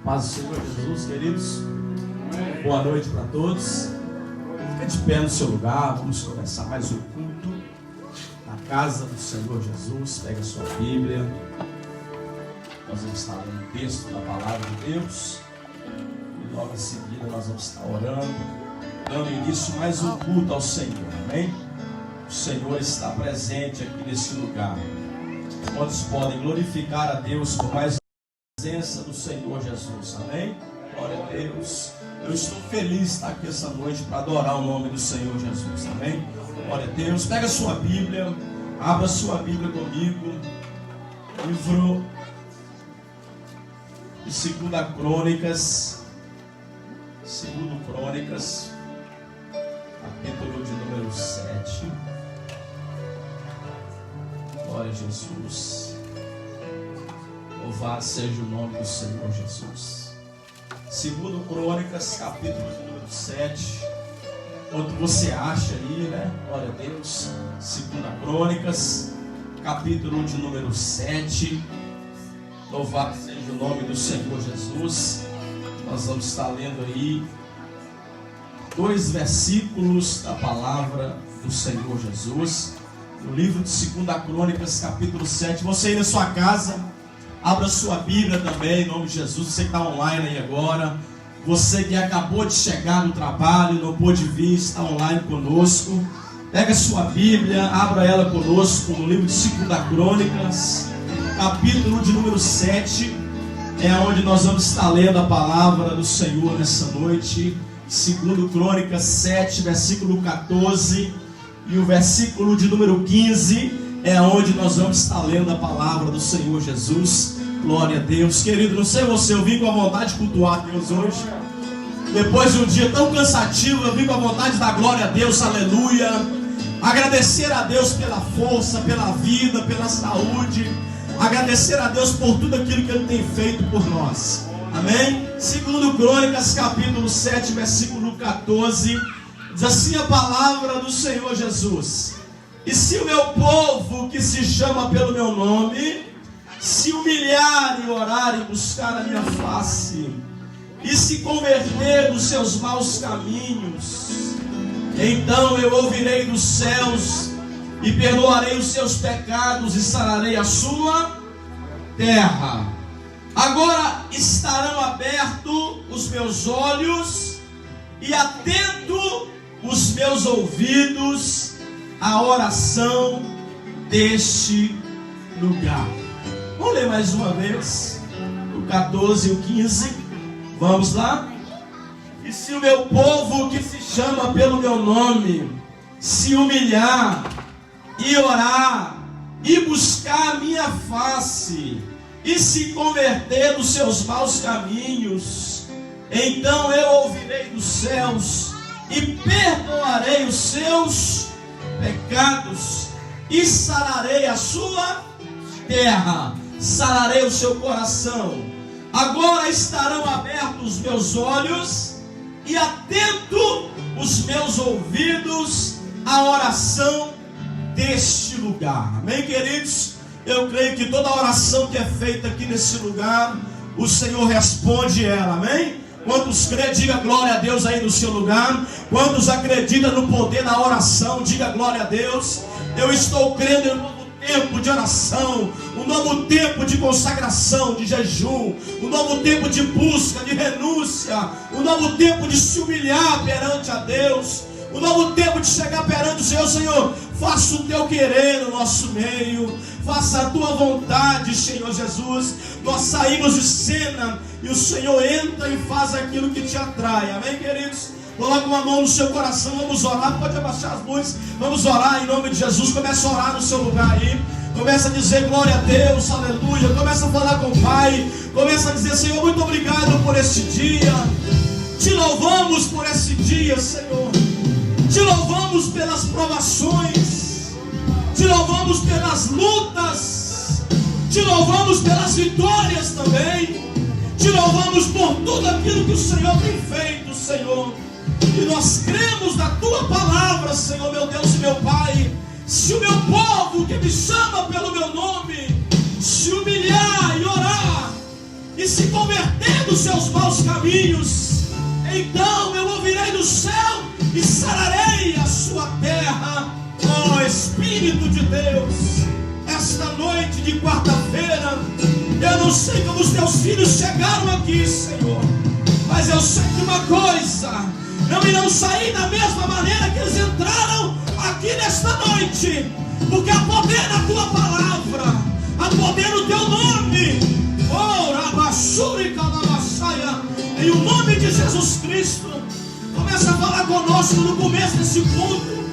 Paz do Senhor Jesus, queridos. Boa noite para todos. Fica de pé no seu lugar. Vamos começar mais um culto na casa do Senhor Jesus. Pega a sua Bíblia. Nós vamos estar lendo o texto da palavra de Deus. E logo em seguida nós vamos estar orando, dando início a mais um culto ao Senhor. Amém? O Senhor está presente aqui nesse lugar. Quantos podem glorificar a Deus por mais a presença do Senhor Jesus? Amém? Glória a Deus. Eu estou feliz de estar aqui essa noite para adorar o nome do Senhor Jesus. Amém? Glória a Deus. Pega a sua Bíblia, abra a sua Bíblia comigo. Livro de 2 Crônicas, capítulo de número 7. Glória a Jesus. Louvado seja o nome do Senhor Jesus. 2 Crônicas, capítulo de número 7. Quanto você acha aí, né? Glória a Deus. 2 Crônicas, capítulo de número 7. Louvado seja o nome do Senhor Jesus. Nós vamos estar lendo aí 2 versículos da palavra do Senhor Jesus. No livro de 2 Crônicas, capítulo 7. Você aí na sua casa, abra sua Bíblia também, em nome de Jesus. Você que está online aí agora, você que acabou de chegar no trabalho, não pôde vir, está online conosco. Pega a sua Bíblia, abra ela conosco no livro de 2 Crônicas, capítulo de número 7. É onde nós vamos estar lendo a palavra do Senhor nessa noite. 2 Crônicas 7, versículo 14. E o versículo de número 15 é onde nós vamos estar lendo a palavra do Senhor Jesus. Glória a Deus. Querido, não sei você, eu vim com a vontade de cultuar a Deus hoje. Depois de um dia tão cansativo, eu vim com a vontade de dar glória a Deus, aleluia. Agradecer a Deus pela força, pela vida, pela saúde. Agradecer a Deus por tudo aquilo que Ele tem feito por nós. Amém? 2 Crônicas, capítulo 7, versículo 14. Diz assim a palavra do Senhor Jesus: e se o meu povo, que se chama pelo meu nome, se humilhar e orar e buscar a minha face, e se converter dos seus maus caminhos, então eu ouvirei dos céus e perdoarei os seus pecados e sararei a sua terra. Agora estarão abertos os meus olhos e atento os meus ouvidos à oração deste lugar. Vamos ler mais uma vez o 14 e o 15. Vamos lá? E se o meu povo, que se chama pelo meu nome, se humilhar e orar e buscar a minha face e se converter dos seus maus caminhos, então eu ouvirei dos céus e perdoarei os seus pecados e sararei a sua terra, sararei o seu coração. Agora estarão abertos os meus olhos e atento os meus ouvidos à oração deste lugar. Amém, queridos? Eu creio que toda oração que é feita aqui nesse lugar, o Senhor responde ela. Amém? Quantos crê, diga glória a Deus aí no seu lugar. Quantos acreditam no poder da oração, diga glória a Deus. Eu estou crendo em um novo tempo de oração, um novo tempo de consagração, de jejum, um novo tempo de busca, de renúncia, um novo tempo de se humilhar perante a Deus, um novo tempo de chegar perante o Senhor. Senhor, faça o teu querer no nosso meio, faça a tua vontade, Senhor Jesus. Nós saímos de cena e o Senhor entra e faz aquilo que te atrai. Amém, queridos? Coloque uma mão no seu coração, vamos orar. Pode abaixar as luzes, vamos orar em nome de Jesus. Começa a orar no seu lugar aí. Começa a dizer glória a Deus, aleluia. Começa a falar com o Pai. Começa a dizer: Senhor, muito obrigado por este dia. Te louvamos por esse dia, Senhor. Te louvamos pelas provações, te louvamos pelas lutas, te louvamos pelas vitórias também, te louvamos por tudo aquilo que o Senhor tem feito, Senhor. E nós cremos na tua palavra, Senhor, meu Deus e meu Pai. Se o meu povo, que me chama pelo meu nome, se humilhar e orar e se converter dos seus maus caminhos, então eu ouvirei do céu e sararei a sua terra. Ó Espírito de Deus, esta noite de quarta-feira, eu não sei como os teus filhos chegaram aqui, Senhor, mas eu sei de uma coisa: não irão sair da mesma maneira que eles entraram aqui nesta noite, porque há poder na tua palavra, há poder no teu nome. Oh, Rabassuri Calabassaia, em o nome de Jesus Cristo, começa a falar conosco no começo desse culto,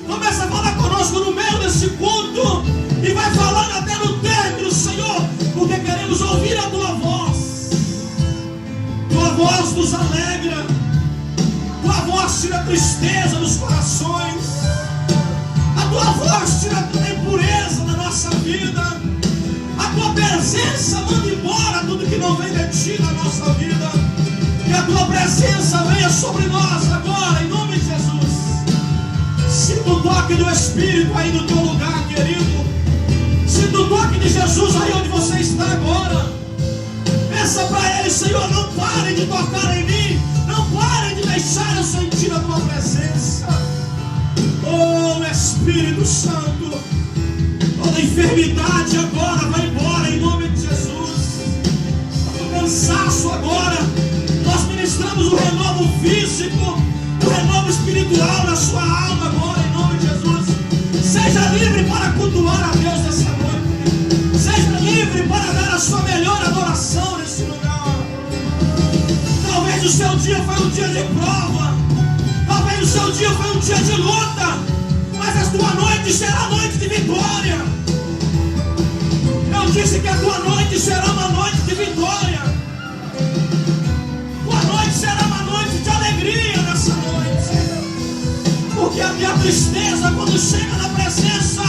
começa a falar conosco no meio desse culto, e vai falando até no término, Senhor, porque queremos ouvir a tua voz. Tua voz nos alegra, tua voz tira a tristeza dos corações, a tua voz tira toda a impureza da nossa vida, a tua presença manda embora tudo que não vem de ti na nossa vida. Que a tua presença venha sobre nós agora, em nome de Jesus. Sinta o toque do Espírito aí no teu lugar, querido. Sinta o toque de Jesus aí onde você está agora. Peça para Ele: Senhor, não pare de tocar em mim, não pare de deixar eu sentir a tua presença. Oh Espírito Santo, toda enfermidade agora vai embora em nome de Jesus. Todo cansaço agora, nós ministramos o renovo físico, o renovo espiritual na sua alma agora em nome de Jesus. Seja livre para cultuar a Deus nessa noite. Seja livre para dar a sua melhor adoração nesse lugar. Talvez o seu dia foi um dia de prova, talvez o seu dia foi um dia de luta, mas a tua noite será noite de vitória. Eu disse que a tua noite será uma noite de vitória. Tua noite será uma noite de alegria nessa noite. Porque a minha tristeza, quando chega na presença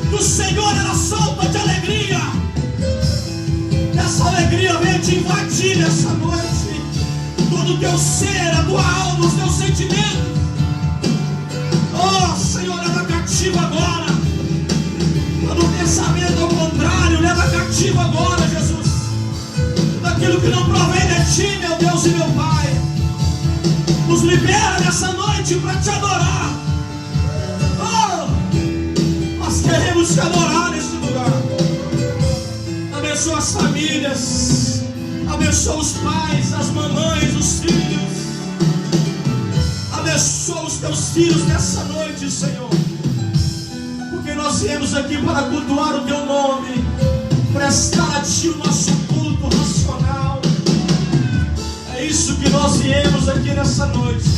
do Senhor, ela solta de alegria. Essa alegria vem te invadir nessa noite. Todo o teu ser, a tua alma, os teus sentimentos. Oh Senhor, leva cativo agora. Todo pensamento ao contrário, leva cativo agora, Jesus. Daquilo que não provém de ti, meu Deus e meu Pai. Nos libera nessa noite para te adorar. Oh, nós queremos te adorar nesse lugar. Abençoa as famílias, abençoa os pais, as mamães, os filhos. Abençoa os teus filhos nessa noite, Senhor. Porque nós viemos aqui para cultuar o teu nome, prestar a ti o nosso culto racional. É isso que nós viemos aqui nessa noite,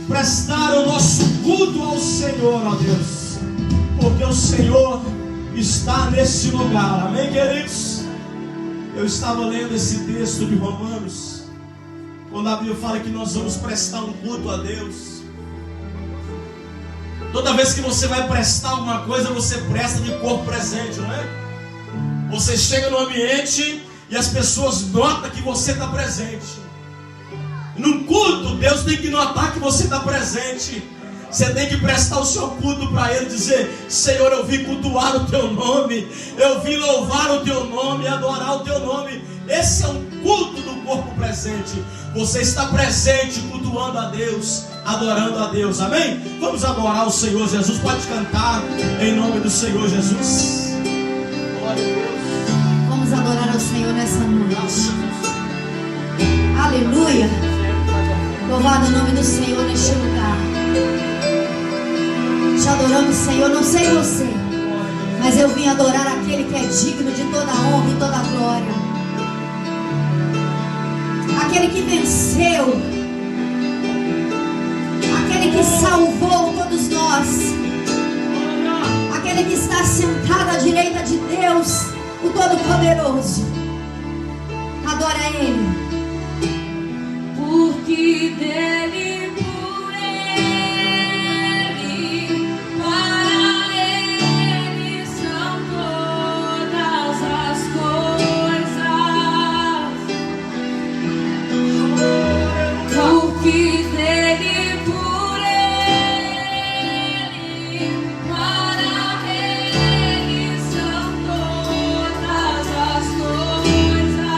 prestar o nosso culto ao Senhor, ó Deus. Porque o Senhor está nesse lugar, amém, queridos? Eu estava lendo esse texto de Romanos, quando a Bíblia fala que nós vamos prestar um culto a Deus. Toda vez que você vai prestar alguma coisa, você presta de corpo presente, não é? Você chega no ambiente e as pessoas notam que você está presente. Num culto, Deus tem que notar que você está presente. Você tem que prestar o seu culto para Ele, dizer: Senhor, eu vim cultuar o teu nome, eu vim louvar o teu nome, adorar o teu nome. Esse é um culto do corpo presente. Você está presente, cultuando a Deus, adorando a Deus, amém? Vamos adorar o Senhor Jesus. Pode cantar em nome do Senhor Jesus. Glória a Deus. Vamos adorar ao Senhor nessa noite. Aleluia. Louvado o nome do Senhor neste lugar. Te adoramos, Senhor. Não sei você, mas eu vim adorar aquele que é digno de toda a honra e toda a glória. Aquele que venceu, aquele que salvou todos nós, aquele que está sentado à direita de Deus, o Todo-Poderoso. Adora Ele. Porque dele, por Ele, para Ele são todas as coisas. Porque dele, por Ele, para Ele são todas as coisas.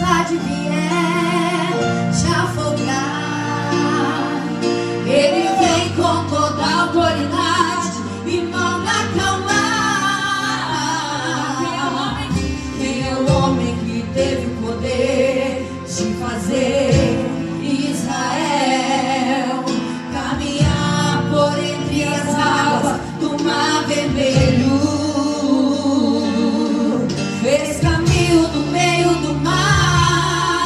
tempestade vier te afogar, Ele vem com toda a autoridade e manda acalmar. Quem é o homem que teve o poder de fazer Israel caminhar por entre as águas do Mar Vermelho? Fez caminho no meio do mar.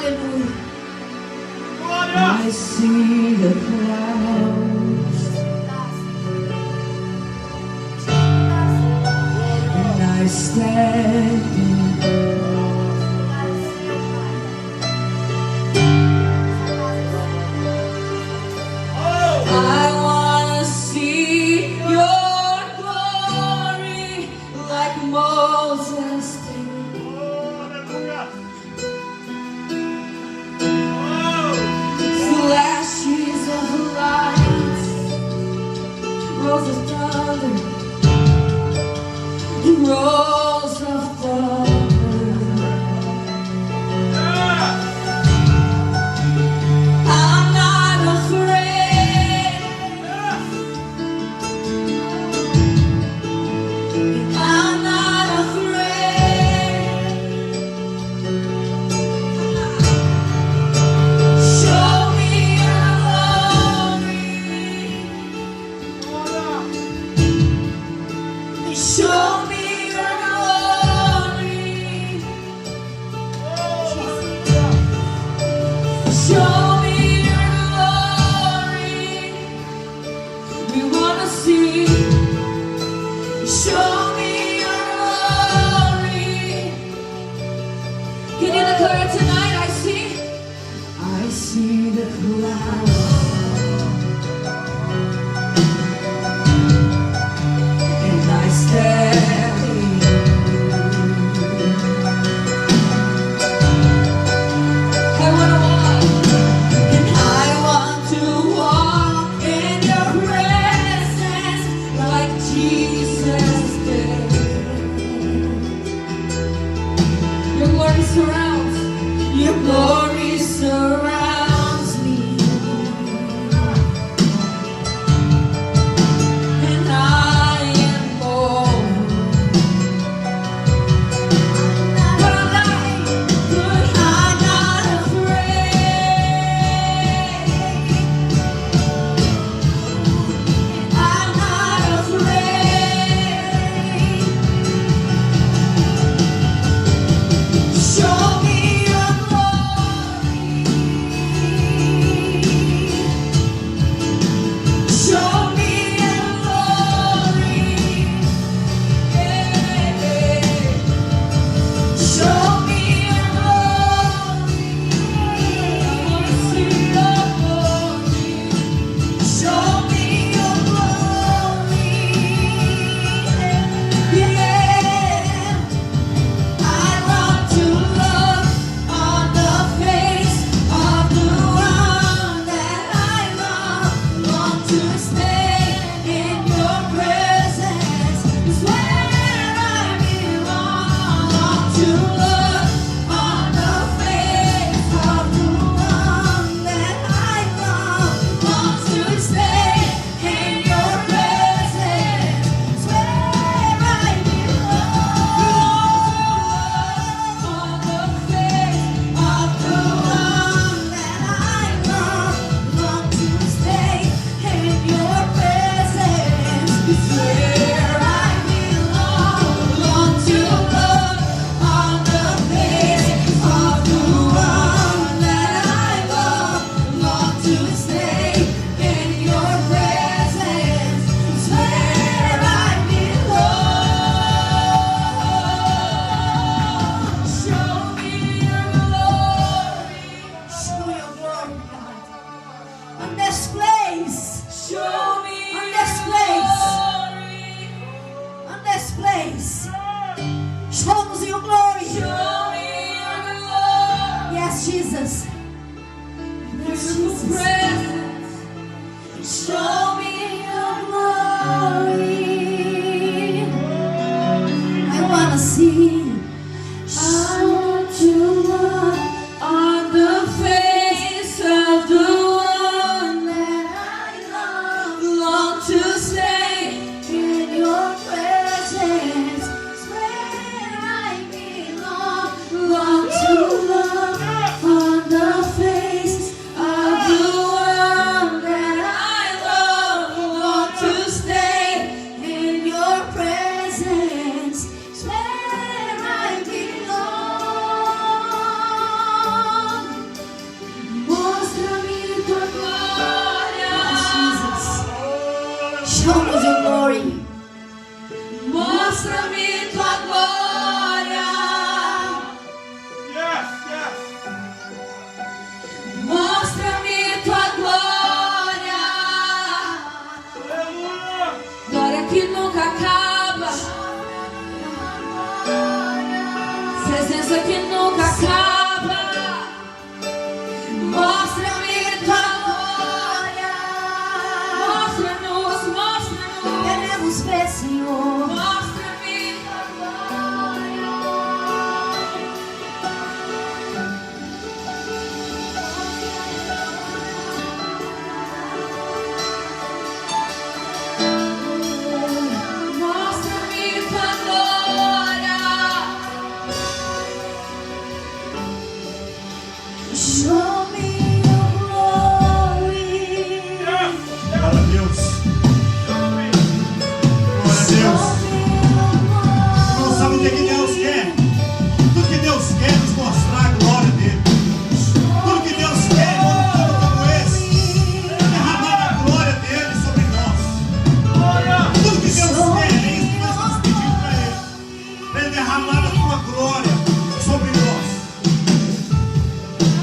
Aleluia. I see the clouds and I stand I wanna see your glory like Moses did. Flashes of light, rolls of thunder, rolls of thunder. I'm not afraid. I'm not afraid. Show me your glory. Show me your glory. Show me your glory. We wanna see. Show me your glory. Can you declare it tonight? I see the clouds and I stand. I wanna walk and I want to walk in your presence like Jesus did. Your glory surrounds. Your glory surrounds me, and I am bold. But I'm not afraid. I'm not afraid. Show me your glory. Show me your glory. Show me your glory. I wanna see your glory. Show me your glory. Yeah. I want to look on the face of the one that I love. Want to stay in your presence. Is where I belong. Want to look on the face of the one that I love. Want to stay in your presence. Is where I belong. On the face of the one that I love. Want to stay in your presence. Is where I belong. Want to look on the face of the one that I love. Want to stay in your presence. Is where I belong. Show me your glory. Show your glory, God. On this place. Show me On your this place. glory. On this place. Show us your glory. Show me your glory. Yes, Jesus. Yes, Beautiful Jesus. presence. Show me your glory. I wanna see. I want to look On the face of the one that I love. long to stay. In your presence, is where I belong. Want to look on the face of the one Mostra-me tua glória. Yes, yes. Mostra-me tua glória. Aleluia. Glória que nunca acaba. Presença que nunca acaba. Mostra-me tua glória. Mostra-nos, mostra-nos. Queremos ver, Senhor. Mostra-me tua glória. Mostra-me tua glória. Show me your glory. Glória a Deus. Glória a Deus. Show me your Irmão, sabe o que Deus quer? Tudo que Deus quer é nos mostrar a glória dele. Tudo que Deus quer, quando como esse, é derramar a glória dele sobre nós. Tudo que Deus quer, é isso que nós estamos pedindo para ele. Para ele derramar a tua glória sobre nós.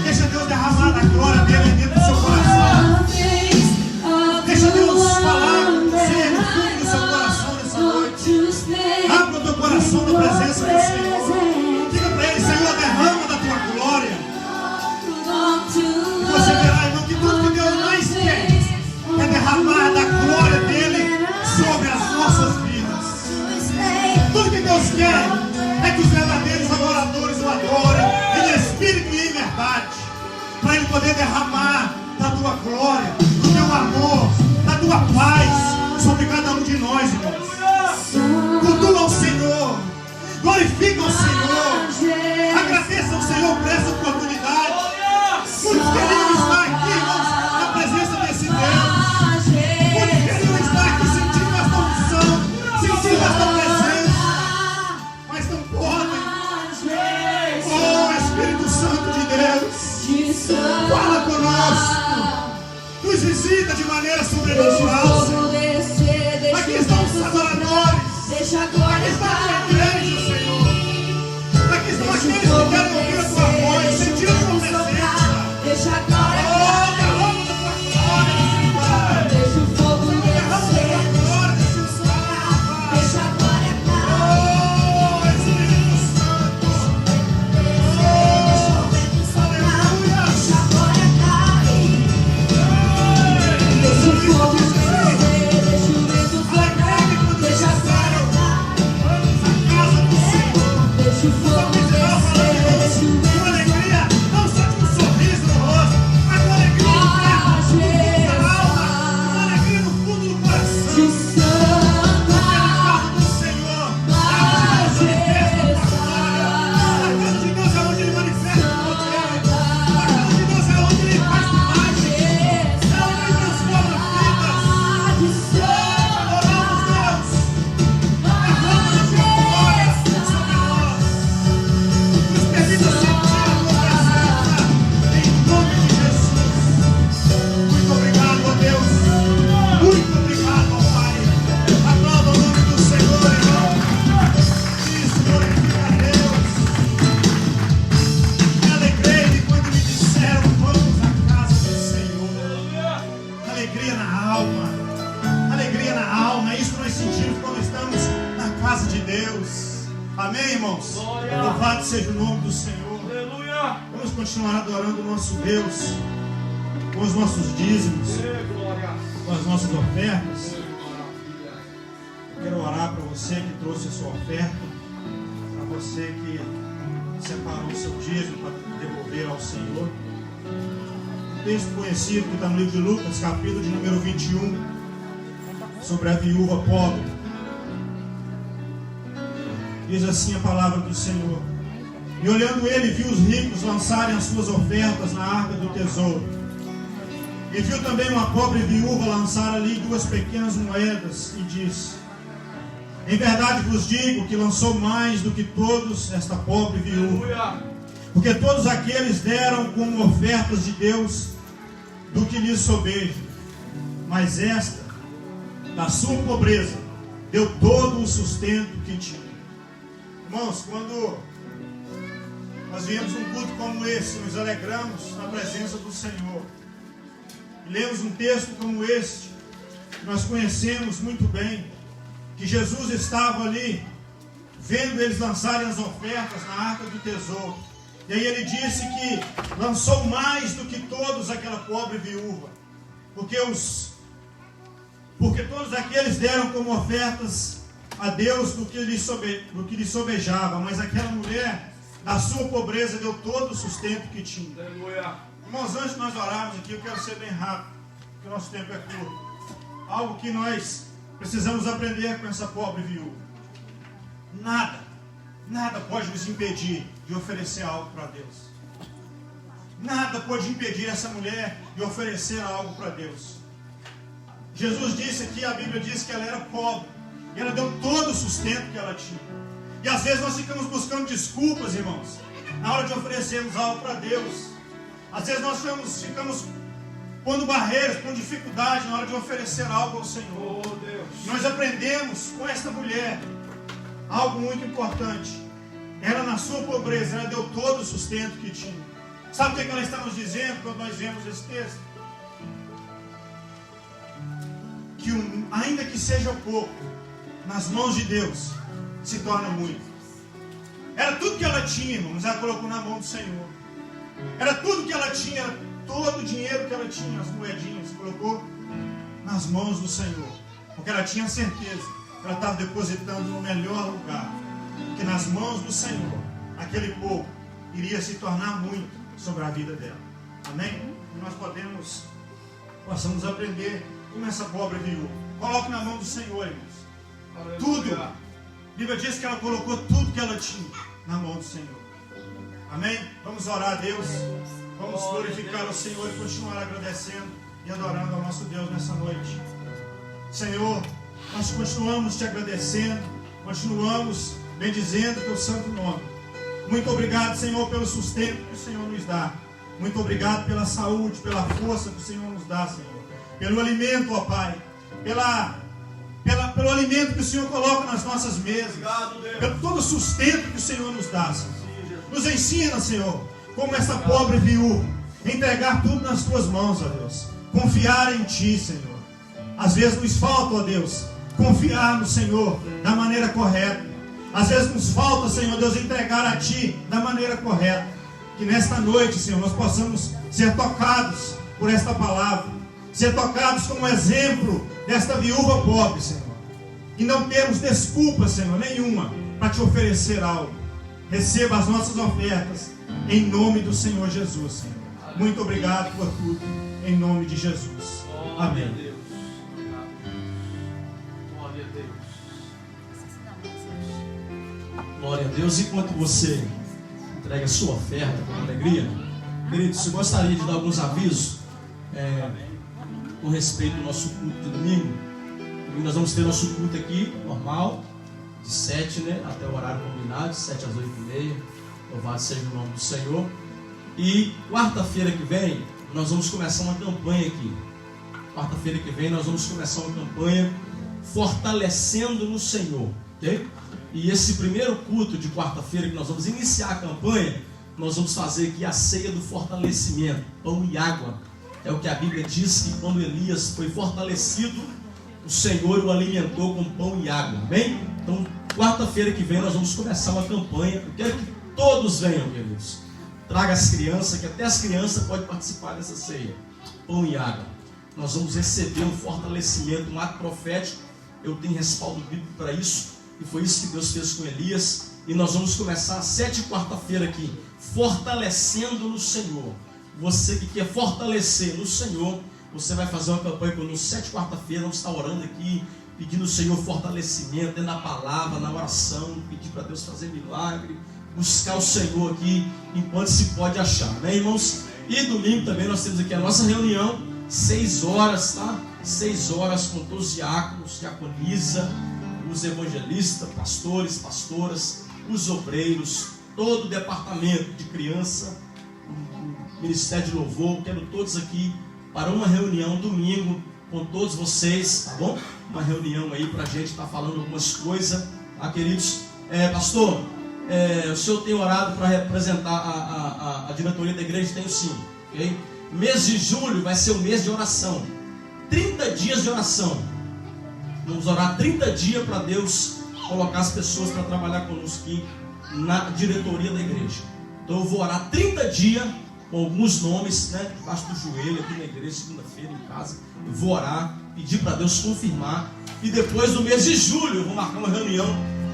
Deixa Deus derramar a glória dele dentro do seu coração. Deixa Deus falar com você no fundo do seu coração nessa noite. Abra o teu coração na presença do Senhor. Diga para ele, Senhor, derrama da tua glória. E você verá, irmão, que tudo que Deus mais quer é derramar da glória dele sobre as nossas vidas. Tudo que Deus quer é que os verdadeiros adoradores o adorem em espírito e em verdade. Para ele poder derramar da tua glória, do teu amor, da tua paz sobre cada um de nós, irmãos. Cultua o Senhor, glorifica o Senhor, agradeça ao Senhor por essa oportunidade. Muitos queriam estar aqui, irmãos, na presença desse Deus. Muitos queriam estar aqui sentindo esta unção, sentindo esta presença, mas não podem. Oh, Espírito Santo de Deus, fala conosco, nos visita de maneira sobrenatural, Senhor. Aqui estão os adoradores, Deixa a aqui glória está a tua cair. igreja, Senhor. Aqui estão aqueles que querem ouvir a tua voz, sentir a tua presença. Deixa a glória Oh, cair. derrama da tua glória nesse lugar. Deixa o fogo Derrama da descer. tua glória nesse lugar, Pai. Deixa a glória cair. Oh, Espírito Santo. Aleluia. Deixa a glória cair. Deixa o fogo descer. Deixa o vento soprar. Deixa a glória cair. Vamos à casa do Senhor. Deixa o fogo descer. Deixa o Com vento alegria, não só com um sorriso no rosto, mas com alegria no fundo da alma, com alegria no fundo do coração. de Na santa. casa do Senhor, na casa de Deus manifesta a glória. Na casa de Deus é onde Ele manifesta o poder. Na casa de Deus é onde Ele faz milagres. É onde Ele transforma vidas. Adoramos Deus. Derrama a tua glória sobre nós. Nos permita sentir a tua presença, em nome de Jesus. Muito obrigado, ó Deus. Muito obrigado, ó Pai. Aplauda o nome do Senhor, irmão. Isso, glorifica a Deus. Me alegrei quando me disseram, vamos à casa do Senhor. Alegria na alma. Alegria na alma. É isso que nós sentimos quando estamos na casa de Deus. Amém, irmãos? Louvado seja o nome do Senhor. Aleluia. Vamos continuar adorando o nosso Deus com os nossos dízimos, com as nossas ofertas. Eu quero orar para você que trouxe a sua oferta, para você que separou o seu dízimo para devolver ao Senhor. Um texto conhecido que está no livro de Lucas, capítulo de número 21, sobre a viúva pobre. Diz assim a palavra do Senhor: e olhando ele, viu os ricos lançarem as suas ofertas na arca do tesouro. E viu também uma pobre viúva lançar ali 2 pequenas moedas, e disse: em verdade vos digo que lançou mais do que todos esta pobre viúva. Porque todos aqueles deram como ofertas de Deus do que lhes sobeja. Mas esta, da sua pobreza, deu todo o sustento que tinha. Irmãos, quando nós viemos num culto como esse, nos alegramos na presença do Senhor. E lemos um texto como este, que nós conhecemos muito bem, que Jesus estava ali, vendo eles lançarem as ofertas na arca do tesouro. E aí ele disse que lançou mais do que todos aquela pobre viúva, porque todos aqueles deram como ofertas a Deus do que lhe sobejava, mas aquela mulher, da sua pobreza, deu todo o sustento que tinha. Aleluia. Irmãos, antes de nós orarmos aqui, eu quero ser bem rápido, porque o nosso tempo é curto. Algo que nós precisamos aprender com essa pobre viúva. Nada pode nos impedir de oferecer algo para Deus. Nada pode impedir essa mulher de oferecer algo para Deus. Jesus disse aqui, a Bíblia diz que ela era pobre, e ela deu todo o sustento que ela tinha. E às vezes nós ficamos buscando desculpas, irmãos, na hora de oferecermos algo para Deus. Às vezes nós ficamos pondo barreiras, pondo dificuldade na hora de oferecer algo ao Senhor. Oh, Deus. Nós aprendemos com esta mulher algo muito importante. Ela, na sua pobreza, ela deu todo o sustento que tinha. Sabe o que ela está nos dizendo quando nós vemos esse texto? Que ainda que seja pouco, nas mãos de Deus, se torna muito. Era tudo que ela tinha, irmãos, ela colocou na mão do Senhor. Era tudo que ela tinha, era todo o dinheiro que ela tinha, as moedinhas, colocou nas mãos do Senhor. Porque ela tinha certeza que ela estava depositando no melhor lugar. Que nas mãos do Senhor, aquele pouco iria se tornar muito sobre a vida dela. Amém? E nós possamos aprender com essa pobre viúva. Coloque na mão do Senhor, irmãos. Aleluia. Tudo. A Bíblia diz que ela colocou tudo que ela tinha na mão do Senhor. Amém? Vamos orar a Deus. Vamos glorificar ao Senhor e continuar agradecendo e adorando ao nosso Deus nessa noite. Senhor, nós continuamos te agradecendo, continuamos bendizendo o teu santo nome. Muito obrigado, Senhor, pelo sustento que o Senhor nos dá. Muito obrigado pela saúde, pela força que o Senhor nos dá, Senhor. Pelo alimento, ó Pai. Pelo alimento que o Senhor coloca nas nossas mesas. Pelo todo o sustento que o Senhor nos dá, Senhor. Nos ensina, Senhor, como essa pobre viúva, entregar tudo nas tuas mãos, ó Deus. Confiar em Ti, Senhor. Às vezes nos falta, ó Deus, confiar no Senhor da maneira correta. Às vezes nos falta, Senhor Deus, entregar a Ti da maneira correta. Que nesta noite, Senhor, nós possamos ser tocados por esta palavra. Ser tocados como exemplo desta viúva pobre, Senhor. E não temos desculpa, Senhor, nenhuma para Te oferecer algo. Receba as nossas ofertas em nome do Senhor Jesus, Senhor. Muito obrigado por tudo, em nome de Jesus. Amém. Glória a Deus. Enquanto você entrega a sua oferta com alegria, queridos, eu gostaria de dar alguns avisos com respeito ao nosso culto de domingo. Domingo nós vamos ter nosso culto aqui, normal, de 7, até o horário combinado, de 7 às 8h30. Louvado seja o nome do Senhor. E quarta-feira que vem, nós vamos começar uma campanha aqui. Quarta-feira que vem, nós vamos começar uma campanha fortalecendo no Senhor, ok? E esse primeiro culto de quarta-feira que nós vamos iniciar a campanha, nós vamos fazer aqui a ceia do fortalecimento, pão e água. É o que a Bíblia diz, que quando Elias foi fortalecido, o Senhor o alimentou com pão e água, amém? Então, quarta-feira que vem nós vamos começar uma campanha. Eu quero que todos venham, queridos. Traga as crianças, que até as crianças podem participar dessa ceia. Pão e água. Nós vamos receber um fortalecimento, um ato profético. Eu tenho respaldo bíblico para isso. E foi isso que Deus fez com Elias. E nós vamos começar a 7 quarta-feira aqui, fortalecendo no Senhor. Você que quer fortalecer no Senhor, você vai fazer uma campanha conosco 7 quarta-feira. Vamos estar orando aqui, pedindo ao Senhor fortalecimento, dentro da palavra, na oração, pedir para Deus fazer milagre, buscar o Senhor aqui enquanto se pode achar, né, irmãos? E domingo também nós temos aqui a nossa reunião, 6 horas, tá? 6 horas com todos os diáconos, diaconisa, os evangelistas, pastores, pastoras, os obreiros, todo o departamento de criança, o Ministério de Louvor. Quero todos aqui para uma reunião domingo com todos vocês, tá bom? Uma reunião aí pra gente estar falando algumas coisas, tá, queridos? Pastor, o senhor tem orado para representar a diretoria da igreja? Tenho sim, ok? Mês de julho vai ser o mês de oração, 30 dias de oração. Vamos orar 30 dias para Deus colocar as pessoas para trabalhar conosco aqui na diretoria da igreja. Então eu vou orar 30 dias com alguns nomes, né, debaixo do joelho aqui na igreja, segunda-feira em casa. Eu vou orar, pedir para Deus confirmar. E depois do mês de julho eu vou marcar uma reunião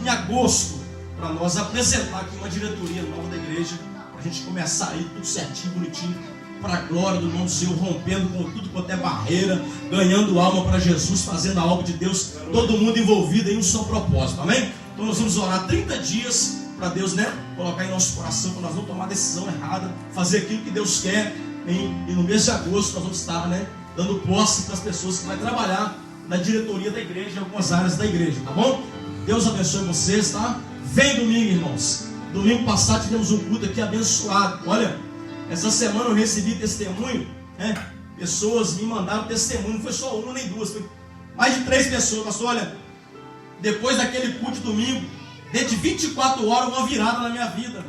em agosto para nós apresentar aqui uma diretoria nova da igreja, para a gente começar aí tudo certinho, bonitinho, para a glória do nome do Senhor, rompendo com tudo quanto é barreira, ganhando alma para Jesus, fazendo a obra de Deus, todo mundo envolvido em um só propósito, amém? Então nós vamos orar 30 dias para Deus, né, colocar em nosso coração, para nós não tomar decisão errada, fazer aquilo que Deus quer. E no mês de agosto nós vamos estar, né, dando posse para as pessoas que vão trabalhar na diretoria da igreja, em algumas áreas da igreja, tá bom? Deus abençoe vocês, tá? Vem domingo, irmãos. Domingo passado tivemos um culto aqui abençoado. Olha, essa semana eu recebi testemunho, né? Pessoas me mandaram testemunho, não foi só uma nem duas, foi mais de 3 pessoas. Pastor, olha, depois daquele culto de domingo, dentro de 24 horas, uma virada na minha vida,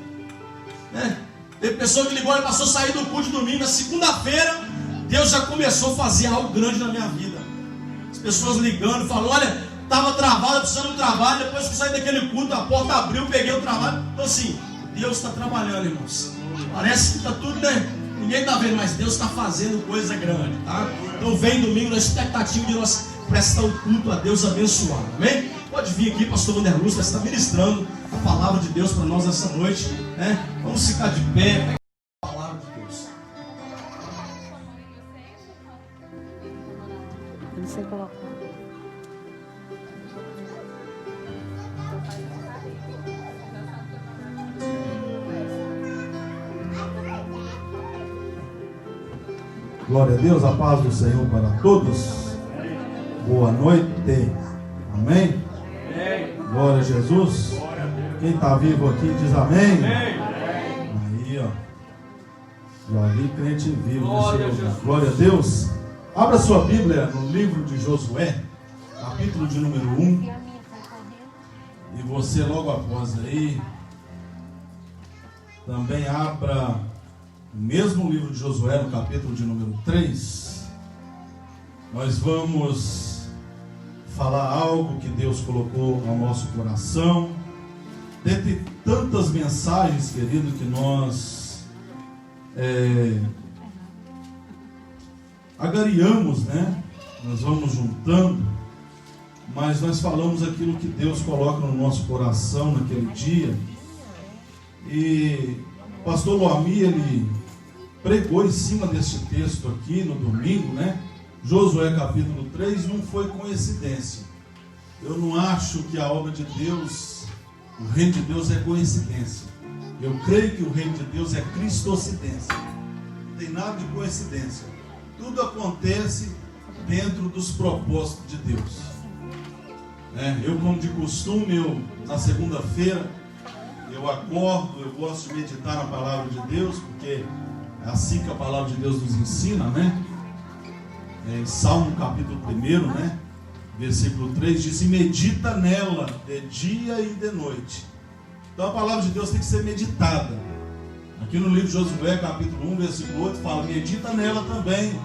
né? Teve pessoa que ligou, olha, pastor, saí do culto de domingo, na segunda-feira, Deus já começou a fazer algo grande na minha vida. As pessoas ligando, falando, olha, estava travado, precisando de trabalho, depois que saí daquele culto, a porta abriu, peguei o trabalho. Então assim, Deus está trabalhando, irmãos. Parece que está tudo, né? Ninguém está vendo, mas Deus está fazendo coisa grande, tá? Então vem domingo na expectativa de nós prestar o culto a Deus abençoado, amém? Pode vir aqui, pastor Wander Luz, que está ministrando a palavra de Deus para nós essa noite, né? Vamos ficar de pé, pegar a palavra de Deus. Não sei colocar. Glória a Deus, a paz do Senhor para todos. Boa noite. Amém? Glória a Jesus. Quem está vivo aqui diz amém. Aí, ó. Já vi crente vivo. Glória a Deus. Abra sua Bíblia no livro de Josué, capítulo de número 1. E você logo após aí também abra o mesmo livro de Josué, no capítulo de número 3. Nós vamos falar algo que Deus colocou ao nosso coração. Dentre tantas mensagens, querido, que nós agariamos, né? Nós vamos juntando, mas nós falamos aquilo que Deus coloca no nosso coração naquele dia. E o pastor Loami, ele pregou em cima deste texto aqui no domingo, né? Josué capítulo 3, não foi coincidência. Eu não acho que a obra de Deus, o reino de Deus é coincidência. Eu creio que o reino de Deus é cristocidência. Não tem nada de coincidência. Tudo acontece dentro dos propósitos de Deus. Eu, como de costume, na segunda-feira, eu acordo, eu gosto de meditar na palavra de Deus, porque é assim que a palavra de Deus nos ensina, né? Salmo capítulo 1, né? Versículo 3 diz: e medita nela de dia e de noite. Então a palavra de Deus tem que ser meditada. Aqui no livro de Josué, capítulo 1, versículo 8, fala: medita nela também,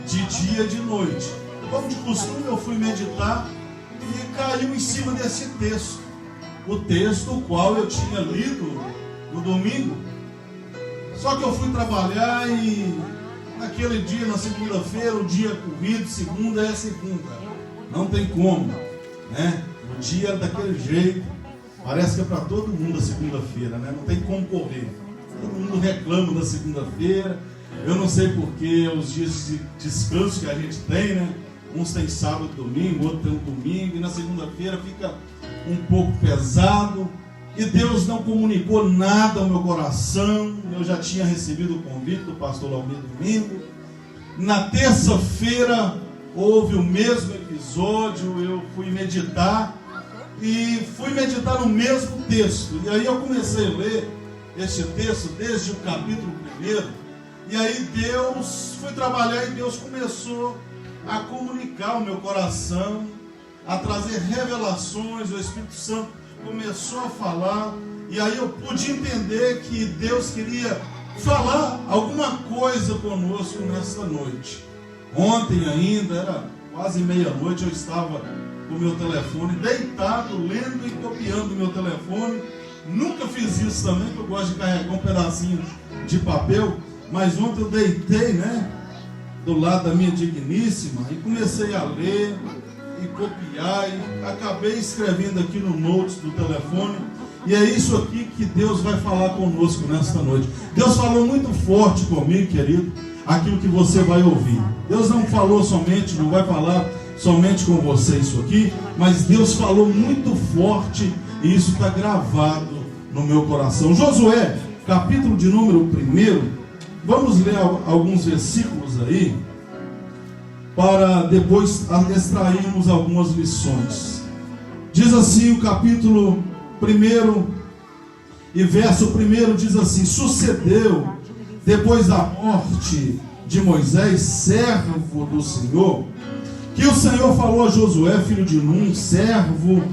de dia e de noite. Como de costume, eu fui meditar e caiu em cima desse texto. O texto o qual eu tinha lido no domingo. Só que eu fui trabalhar e naquele dia, na segunda-feira, o dia corrido, segunda é segunda. Não tem como, né? O dia é daquele jeito. Parece que é para todo mundo a segunda-feira, né? Não tem como correr. Todo mundo reclama da segunda-feira. Eu não sei porque os dias de descanso que a gente tem, né? Uns tem sábado e domingo, outros tem um domingo. E na segunda-feira fica um pouco pesado. E Deus não comunicou nada ao meu coração. Eu já tinha recebido o convite do pastor Almir domingo. Na terça-feira houve o mesmo episódio. Eu fui meditar. E fui meditar no mesmo texto. E aí eu comecei a ler este texto desde o capítulo 1. E aí Deus, fui trabalhar e Deus começou a comunicar o meu coração, a trazer revelações. O Espírito Santo começou a falar, e aí eu pude entender que Deus queria falar alguma coisa conosco nesta noite. Ontem ainda, era quase meia-noite, eu estava com o meu telefone deitado, lendo e copiando o meu telefone. Nunca fiz isso também, porque eu gosto de carregar um pedacinho de papel, mas ontem eu deitei, né, do lado da minha digníssima, e comecei a ler e copiar, e acabei escrevendo aqui no notes do telefone. E é isso aqui que Deus vai falar conosco nesta noite. Deus falou muito forte comigo, querido, aquilo que você vai ouvir. Deus não falou somente, não vai falar somente com você isso aqui, mas Deus falou muito forte, e isso está gravado no meu coração. Josué, capítulo de número 1, vamos ler alguns versículos aí, para depois extrairmos algumas lições. Diz assim o capítulo 1 e verso 1, diz assim: sucedeu depois da morte de Moisés, servo do Senhor, que o Senhor falou a Josué, filho de Num, servo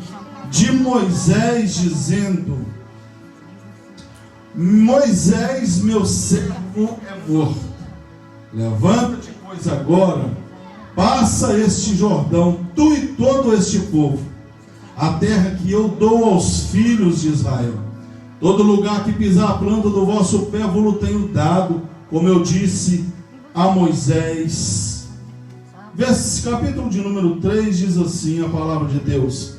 de Moisés, dizendo: Moisés, meu servo, é morto. Levanta-te, pois, agora, passa este Jordão, tu e todo este povo, a terra que eu dou aos filhos de Israel. Todo lugar que pisar a planta do vosso pé, vos-lo tenho dado, como eu disse a Moisés. Capítulo de número 3 diz assim a palavra de Deus: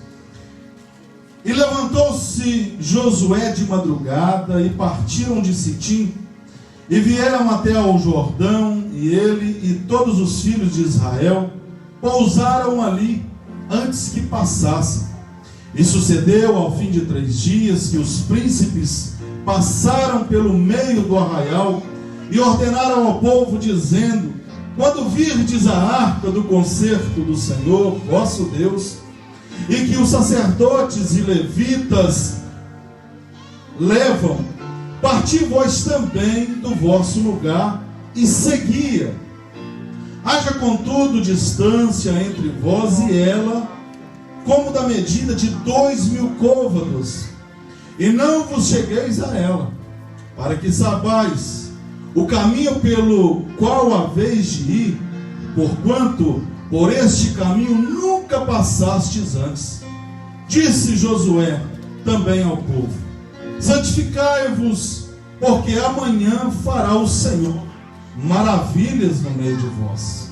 e levantou-se Josué de madrugada, e partiram de Sitim, e vieram até ao Jordão, e ele e todos os filhos de Israel pousaram ali, antes que passassem. E sucedeu ao fim de 3 dias, que os príncipes passaram pelo meio do arraial, e ordenaram ao povo, dizendo: quando virdes a arca do concerto do Senhor vosso Deus, e que os sacerdotes e levitas levam, parti vós também do vosso lugar e seguia. Haja contudo distância entre vós e ela, como da medida de 2.000 côvados, e não vos chegueis a ela, para que saibais o caminho pelo qual haveis de ir, porquanto por este caminho nunca passastes antes. Disse Josué também ao povo: santificai-vos, porque amanhã fará o Senhor maravilhas no meio de vós.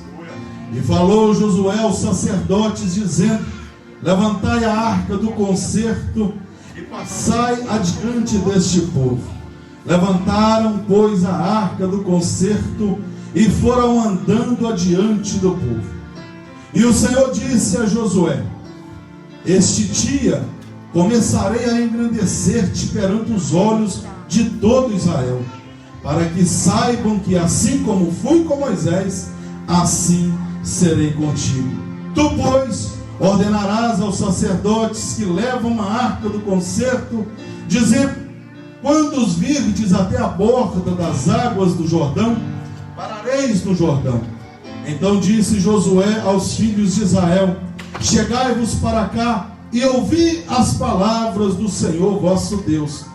E falou Josué aos sacerdotes, dizendo: levantai a arca do concerto e passai adiante deste povo. Levantaram, pois, a arca do concerto e foram andando adiante do povo. E o Senhor disse a Josué: este dia começarei a engrandecer-te perante os olhos de todo Israel, para que saibam que assim como fui com Moisés, assim serei contigo. Tu, pois, ordenarás aos sacerdotes que levam a arca do concerto, dizendo: quando os virdes até a borda das águas do Jordão, parareis no Jordão. Então disse Josué aos filhos de Israel: chegai-vos para cá e ouvi as palavras do Senhor vosso Deus.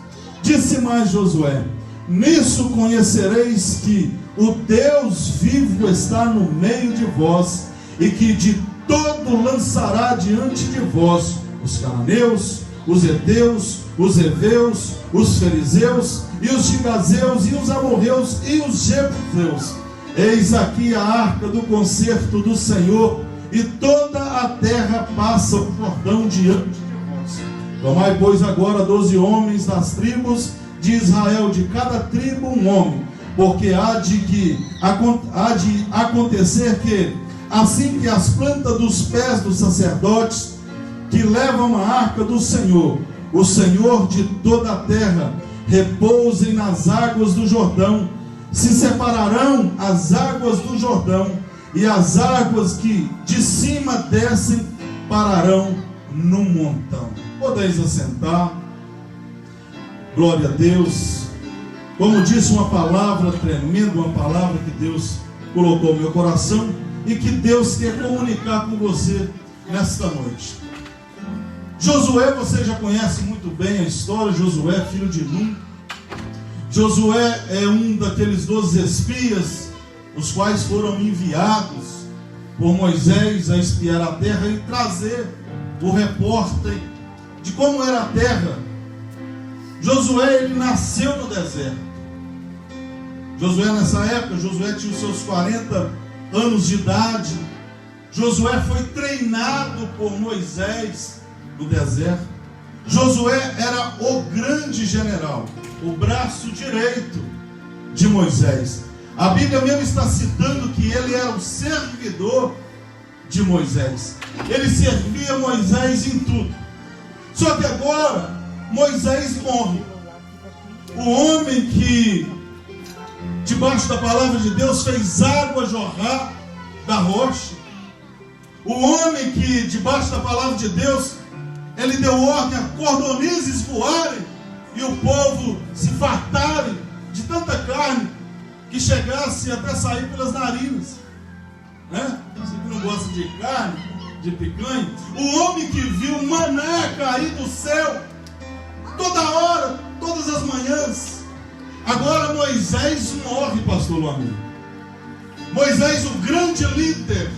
Disse mais Josué: nisso conhecereis que o Deus vivo está no meio de vós, e que de todo lançará diante de vós os cananeus, os heteus, os heveus, os fariseus, e os gigazeus, e os amorreus, e os jebuseus. Eis aqui a arca do concerto do Senhor, e toda a terra passa o Jordão diante de vós. Tomai, pois, agora 12 homens das tribos de Israel, de cada tribo um homem, porque há de acontecer que, assim que as plantas dos pés dos sacerdotes que levam a arca do Senhor, o Senhor de toda a terra, repousem nas águas do Jordão, se separarão as águas do Jordão, e as águas que de cima descem pararão no montão. Podeis assentar. Glória a Deus. Como disse, uma palavra tremenda, uma palavra que Deus colocou no meu coração. e que Deus quer comunicar com você nesta noite. Josué, você já conhece muito bem a história. Josué, filho de Nun. Josué é um daqueles 12 espias, os quais foram enviados por Moisés a espiar a terra e trazer o repórter de como era a terra. Josué, ele nasceu no deserto. Josué, nessa época, Josué tinha os seus 40 anos de idade. Josué foi treinado por Moisés no deserto. Josué era o grande general, o braço direito de Moisés. A Bíblia mesmo está citando que ele era o servidor de Moisés. Ele servia Moisés em tudo. Só que agora Moisés morre. O homem que, debaixo da palavra de Deus, fez água jorrar da rocha. O homem que, debaixo da palavra de Deus, ele deu ordem a cordonizes voarem e o povo se fartarem de tanta carne que chegasse até sair pelas narinas, né? Você que não gosta de carne, de picanha. O homem que viu maná cair do céu toda hora, todas as manhãs. Agora Moisés morre, pastor Luamir. Moisés, o grande líder.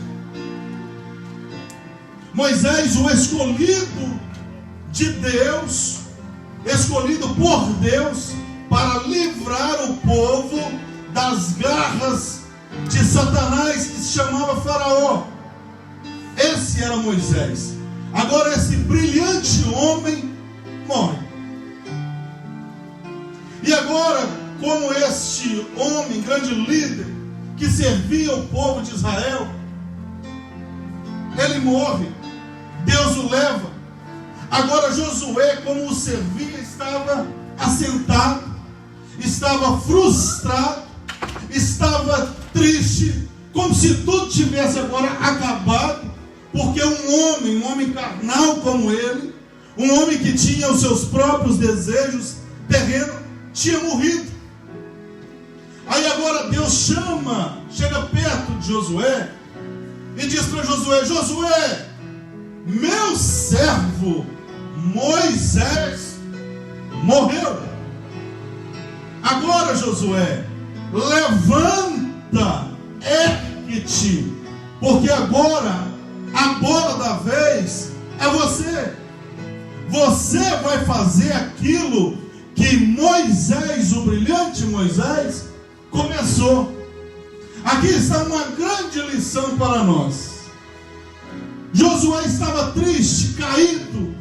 Moisés, o escolhido de Deus, escolhido por Deus para livrar o povo das garras de Satanás, que se chamava Faraó. Esse era Moisés. Agora esse brilhante homem morre. E agora, como este homem, grande líder, que servia o povo de Israel, ele morre. Deus o leva. Agora Josué, como o servia, estava assentado, estava frustrado, estava triste, como se tudo tivesse agora acabado, porque um homem carnal como ele, um homem que tinha os seus próprios desejos terrenos, tinha morrido. Aí agora Deus chega perto de Josué e diz para Josué: Josué, meu servo Moisés morreu. Agora, Josué, levanta, ergue-te, porque agora a bola da vez é você. Você vai fazer aquilo que Moisés, o brilhante Moisés, começou. Aqui está uma grande lição para nós. Josué estava triste, caído,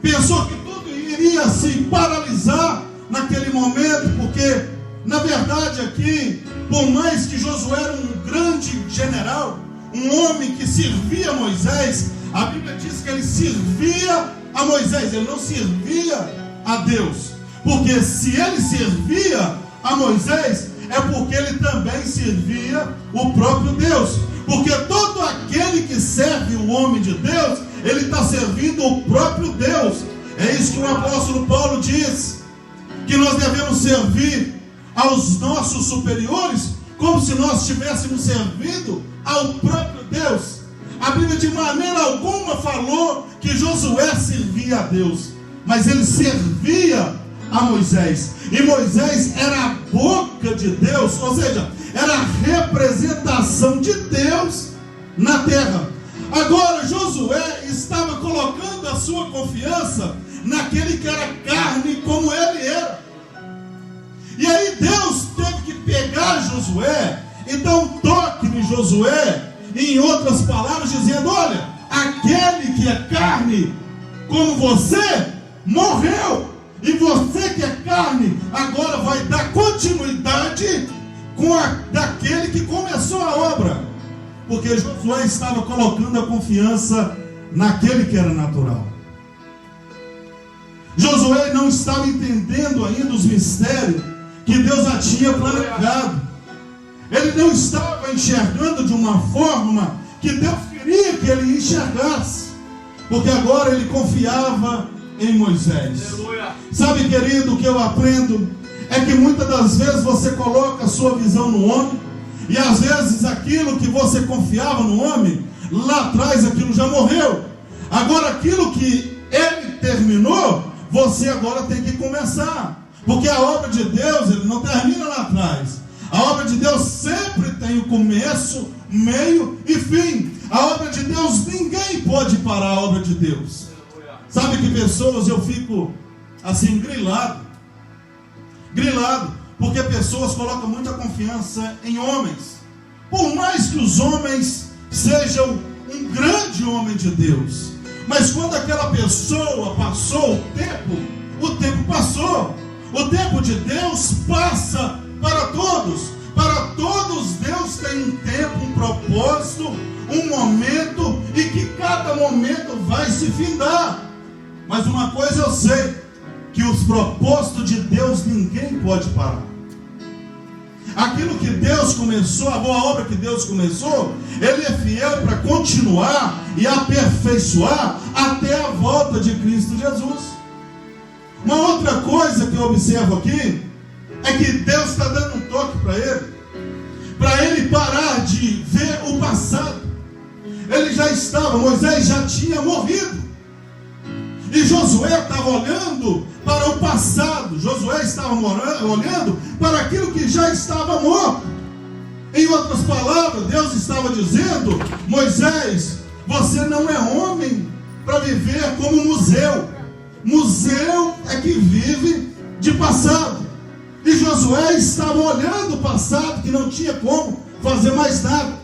pensou que tudo iria se paralisar naquele momento, porque na verdade aqui, por mais que Josué era um grande general, um homem que servia a Moisés, a Bíblia diz que ele servia a Moisés, ele não servia a Deus, porque se ele servia a Moisés, é porque ele também servia o próprio Deus, porque todo aquele que serve o homem de Deus, ele está servindo o próprio Deus. É isso que o apóstolo Paulo diz, que nós devemos servir aos nossos superiores como se nós estivéssemos servindo ao próprio Deus. A Bíblia de maneira alguma falou que Josué servia a Deus, mas ele servia a Moisés, e Moisés era a boca de Deus, ou seja, era a representação de Deus na terra. Agora Josué estava colocando a sua confiança naquele que era carne como ele era. E aí Deus teve que pegar Josué e dar um toque em Josué, em outras palavras, dizendo: olha, aquele que é carne como você morreu, e você que é carne agora vai dar continuidade com daquele que começou a obra, porque Josué estava colocando a confiança naquele que era natural. Josué não estava entendendo ainda os mistérios que Deus já tinha planejado. Ele não estava enxergando de uma forma que Deus queria que ele enxergasse, porque agora ele confiava em Moisés. Aleluia. Sabe, querido, o que eu aprendo é que muitas das vezes você coloca a sua visão no homem, E às vezes aquilo que você confiava no homem, lá atrás aquilo já morreu. Agora aquilo que ele terminou, você agora tem que começar. Porque a obra de Deus, ele não termina lá atrás. A obra de Deus sempre tem o começo, meio e fim. A obra de Deus, ninguém pode parar a obra de Deus. Sabe que pessoas, eu fico assim grilado, porque pessoas colocam muita confiança em homens. Por mais que os homens sejam um grande homem de Deus, mas quando aquela pessoa passou o tempo passou. O tempo de Deus passa para todos. Para todos Deus tem um tempo, um propósito, um momento, e que cada momento vai se findar. Mas uma coisa eu sei, que os propósitos de Deus ninguém pode parar. Aquilo que Deus começou, a boa obra que Deus começou, Ele é fiel para continuar e aperfeiçoar até a volta de Cristo Jesus. Uma outra coisa que eu observo aqui, é que Deus está dando um toque para ele parar de ver o passado. Moisés já tinha morrido, e Josué estava olhando para o passado. Josué estava olhando para aquilo que já estava morto. Em outras palavras, Deus estava dizendo: Moisés, você não é homem para viver como museu. Museu é que vive de passado. E Josué estava olhando o passado, que não tinha como fazer mais nada.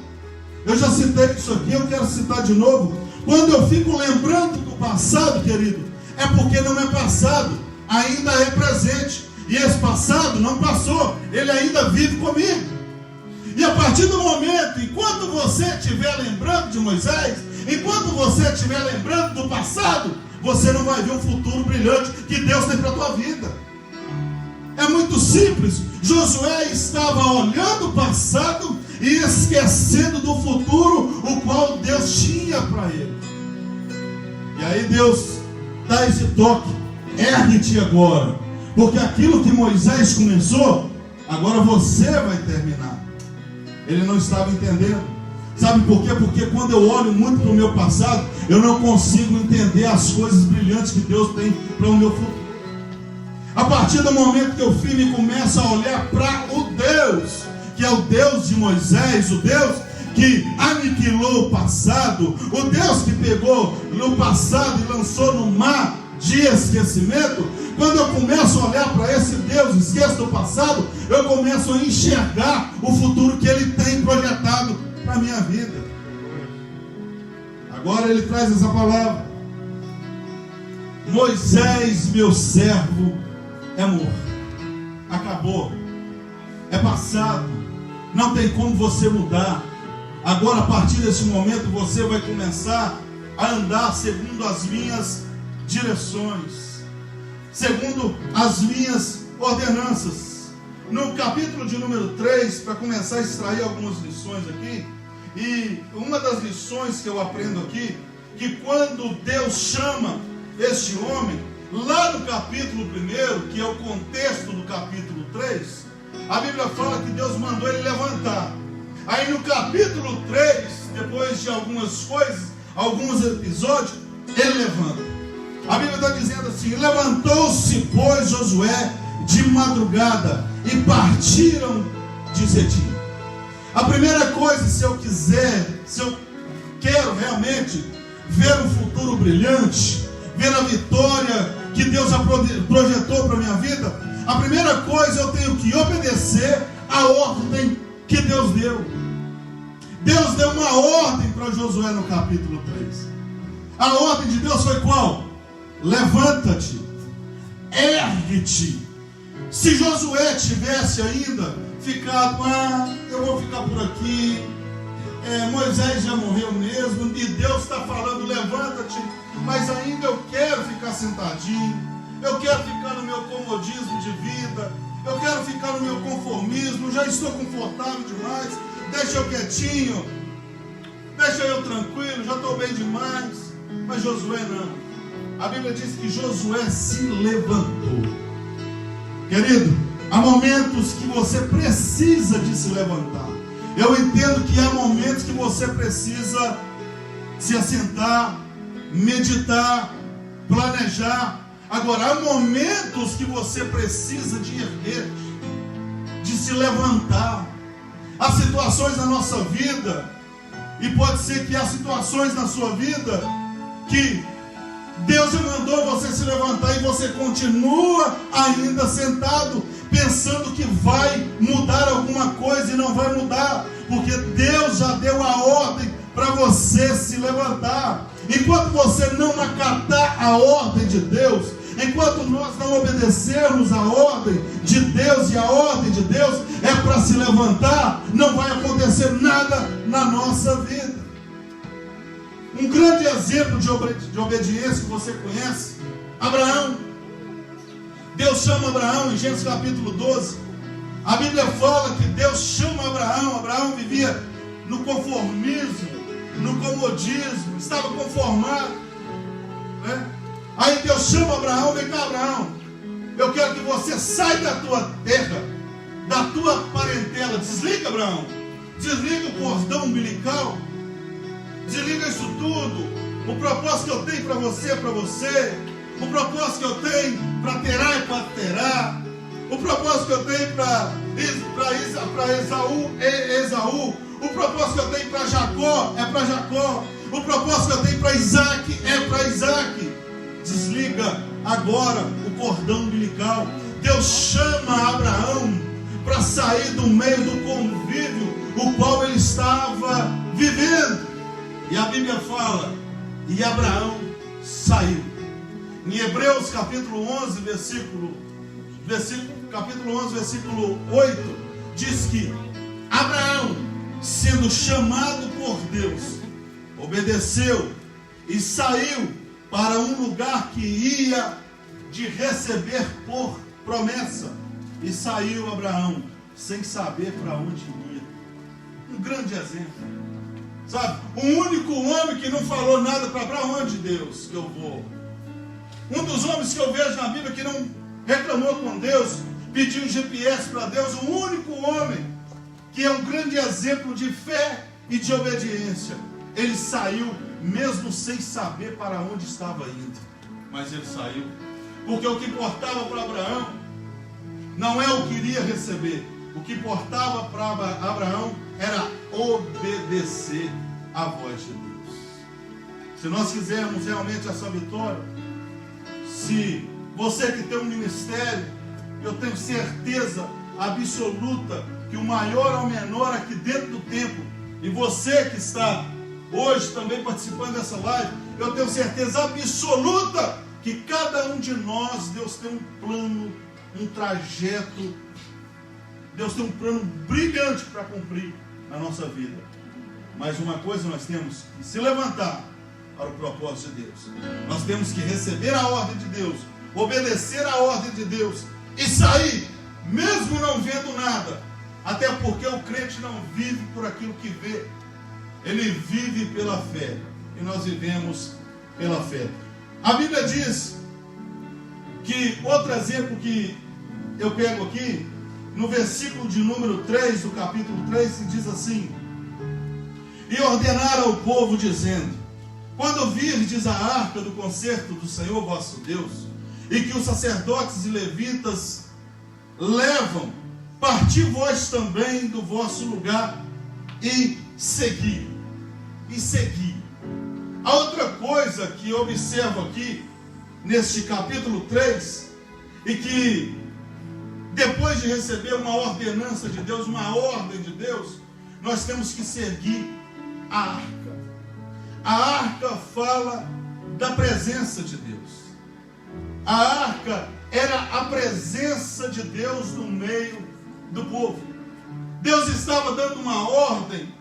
Eu já citei isso aqui, eu quero citar de novo. Quando eu fico lembrando do passado, querido, é porque não é passado, ainda é presente. E esse passado não passou, ele ainda vive comigo. E a partir do momento, enquanto você estiver lembrando de Moisés, enquanto você estiver lembrando do passado, você não vai ver um futuro brilhante que Deus tem para a tua vida. É muito simples. Josué estava olhando o passado e esquecendo do futuro, o qual Deus tinha para ele. E aí Deus dá esse toque: ergue-te agora, porque aquilo que Moisés começou, agora você vai terminar. Ele não estava entendendo. Sabe por quê? Porque quando eu olho muito para o meu passado, eu não consigo entender as coisas brilhantes que Deus tem para o meu futuro. A partir do momento que eu firme começo a olhar para o Deus, que é o Deus de Moisés, o Deus que aniquilou o passado, o Deus que pegou no passado e lançou no mar de esquecimento, quando eu começo a olhar para esse Deus, esqueço do passado, eu começo a enxergar o futuro que Ele tem projetado para a minha vida. Agora Ele traz essa palavra: Moisés, meu servo, é morto. Acabou. É passado. Não tem como você mudar. Agora, a partir desse momento, você vai começar a andar segundo as minhas direções, segundo as minhas ordenanças. No capítulo de número 3, para começar a extrair algumas lições aqui, e uma das lições que eu aprendo aqui, que quando Deus chama este homem, lá no capítulo 1, que é o contexto do capítulo 3, a Bíblia fala que Deus mandou ele levantar. Aí no capítulo 3, depois de algumas coisas, alguns episódios, ele levanta. A Bíblia está dizendo assim: levantou-se, pois, Josué de madrugada e partiram de Sitim. A primeira coisa, se eu quero realmente ver um futuro brilhante, ver a vitória que Deus já projetou para a minha vida, a primeira coisa, eu tenho que obedecer a ordem que Deus deu. Deus deu uma ordem para Josué no capítulo 3. A ordem de Deus foi qual? Levanta-te, ergue-te. Se Josué tivesse ainda ficado: eu vou ficar por aqui, Moisés já morreu mesmo, e Deus está falando: levanta-te, mas ainda eu quero ficar sentadinho, eu quero ficar no meu comodismo de vida, eu quero ficar no meu conformismo, já estou confortável demais, deixa eu quietinho, deixa eu tranquilo, já estou bem demais. Mas Josué não. A Bíblia diz que Josué se levantou. Querido, há momentos que você precisa de se levantar. Eu entendo que há momentos que você precisa se assentar, meditar, planejar. Agora, há momentos que você precisa de erguer, de se levantar. Há situações na nossa vida, e pode ser que há situações na sua vida que Deus já mandou você se levantar e você continua ainda sentado, pensando que vai mudar alguma coisa e não vai mudar, porque Deus já deu a ordem para você se levantar. Enquanto você não acatar a ordem de Deus, enquanto nós não obedecermos a ordem de Deus, e a ordem de Deus é para se levantar, não vai acontecer nada na nossa vida. Um grande exemplo de obediência que você conhece, Abraão. Deus chama Abraão em Gênesis capítulo 12. A Bíblia fala que Deus chama Abraão. Abraão vivia no conformismo, no comodismo, estava conformado, né? Aí Deus chama Abraão: vem cá, Abraão, eu quero que você saia da tua terra, da tua parentela. Desliga, Abraão, desliga o cordão umbilical, desliga isso tudo. O propósito que eu tenho para você é para você. O propósito que eu tenho para Terá é para Terá. O propósito que eu tenho para Esaú. O propósito que eu tenho para Jacó é para Jacó. O propósito que eu tenho para Isaac é para Isaac. Desliga agora o cordão umbilical. Deus chama Abraão para sair do meio do convívio o qual ele estava vivendo. E a Bíblia fala: e Abraão saiu. Em Hebreus capítulo 11, capítulo 11, versículo 8, diz que Abraão, sendo chamado por Deus, obedeceu e saiu para um lugar que ia de receber por promessa. E saiu Abraão sem saber para onde ia. Um grande exemplo, sabe? O único homem que não falou nada para onde, Deus, que eu vou. Um dos homens que eu vejo na Bíblia que não reclamou com Deus, pediu GPS para Deus. O único homem que é um grande exemplo de fé e de obediência. Ele saiu mesmo sem saber para onde estava indo, mas ele saiu, porque o que importava para Abraão não é o que iria receber. O que importava para Abraão era obedecer à voz de Deus. Se nós quisermos realmente essa vitória, se você que tem um ministério, eu tenho certeza absoluta que o maior ou menor aqui dentro do templo, e você que está hoje também participando dessa live, eu tenho certeza absoluta que cada um de nós, Deus tem um plano, um trajeto, Deus tem um plano brilhante para cumprir na nossa vida. Mas uma coisa nós temos que se levantar para o propósito de Deus. Nós temos que receber a ordem de Deus, obedecer a ordem de Deus e sair, mesmo não vendo nada. Até porque o crente não vive por aquilo que vê, ele vive pela fé. E nós vivemos pela fé. A Bíblia diz que, outro exemplo que eu pego aqui, no versículo de número 3, do capítulo 3, se diz assim: e ordenaram ao povo, dizendo: quando virdes a arca do concerto do Senhor vosso Deus, e que os sacerdotes e levitas levam, parti vós também do vosso lugar e segui. E segui. A outra coisa que eu observo aqui, neste capítulo 3, e que depois de receber uma ordenança de Deus, uma ordem de Deus, nós temos que seguir a arca. A arca fala da presença de Deus. A arca era a presença de Deus no meio do povo. Deus estava dando uma ordem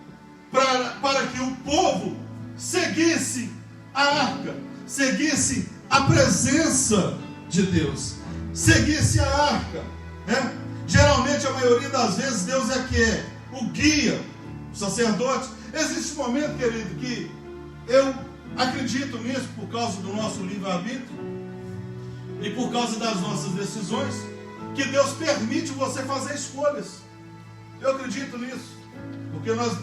para que o povo seguisse a arca, seguisse a presença de Deus, seguisse a arca, né? Geralmente, a maioria das vezes, Deus é que é o guia, o sacerdote. Existe um momento, querido, que eu acredito nisso por causa do nosso livre-arbítrio e por causa das nossas decisões, que Deus permite você fazer escolhas. Eu acredito nisso. Porque nós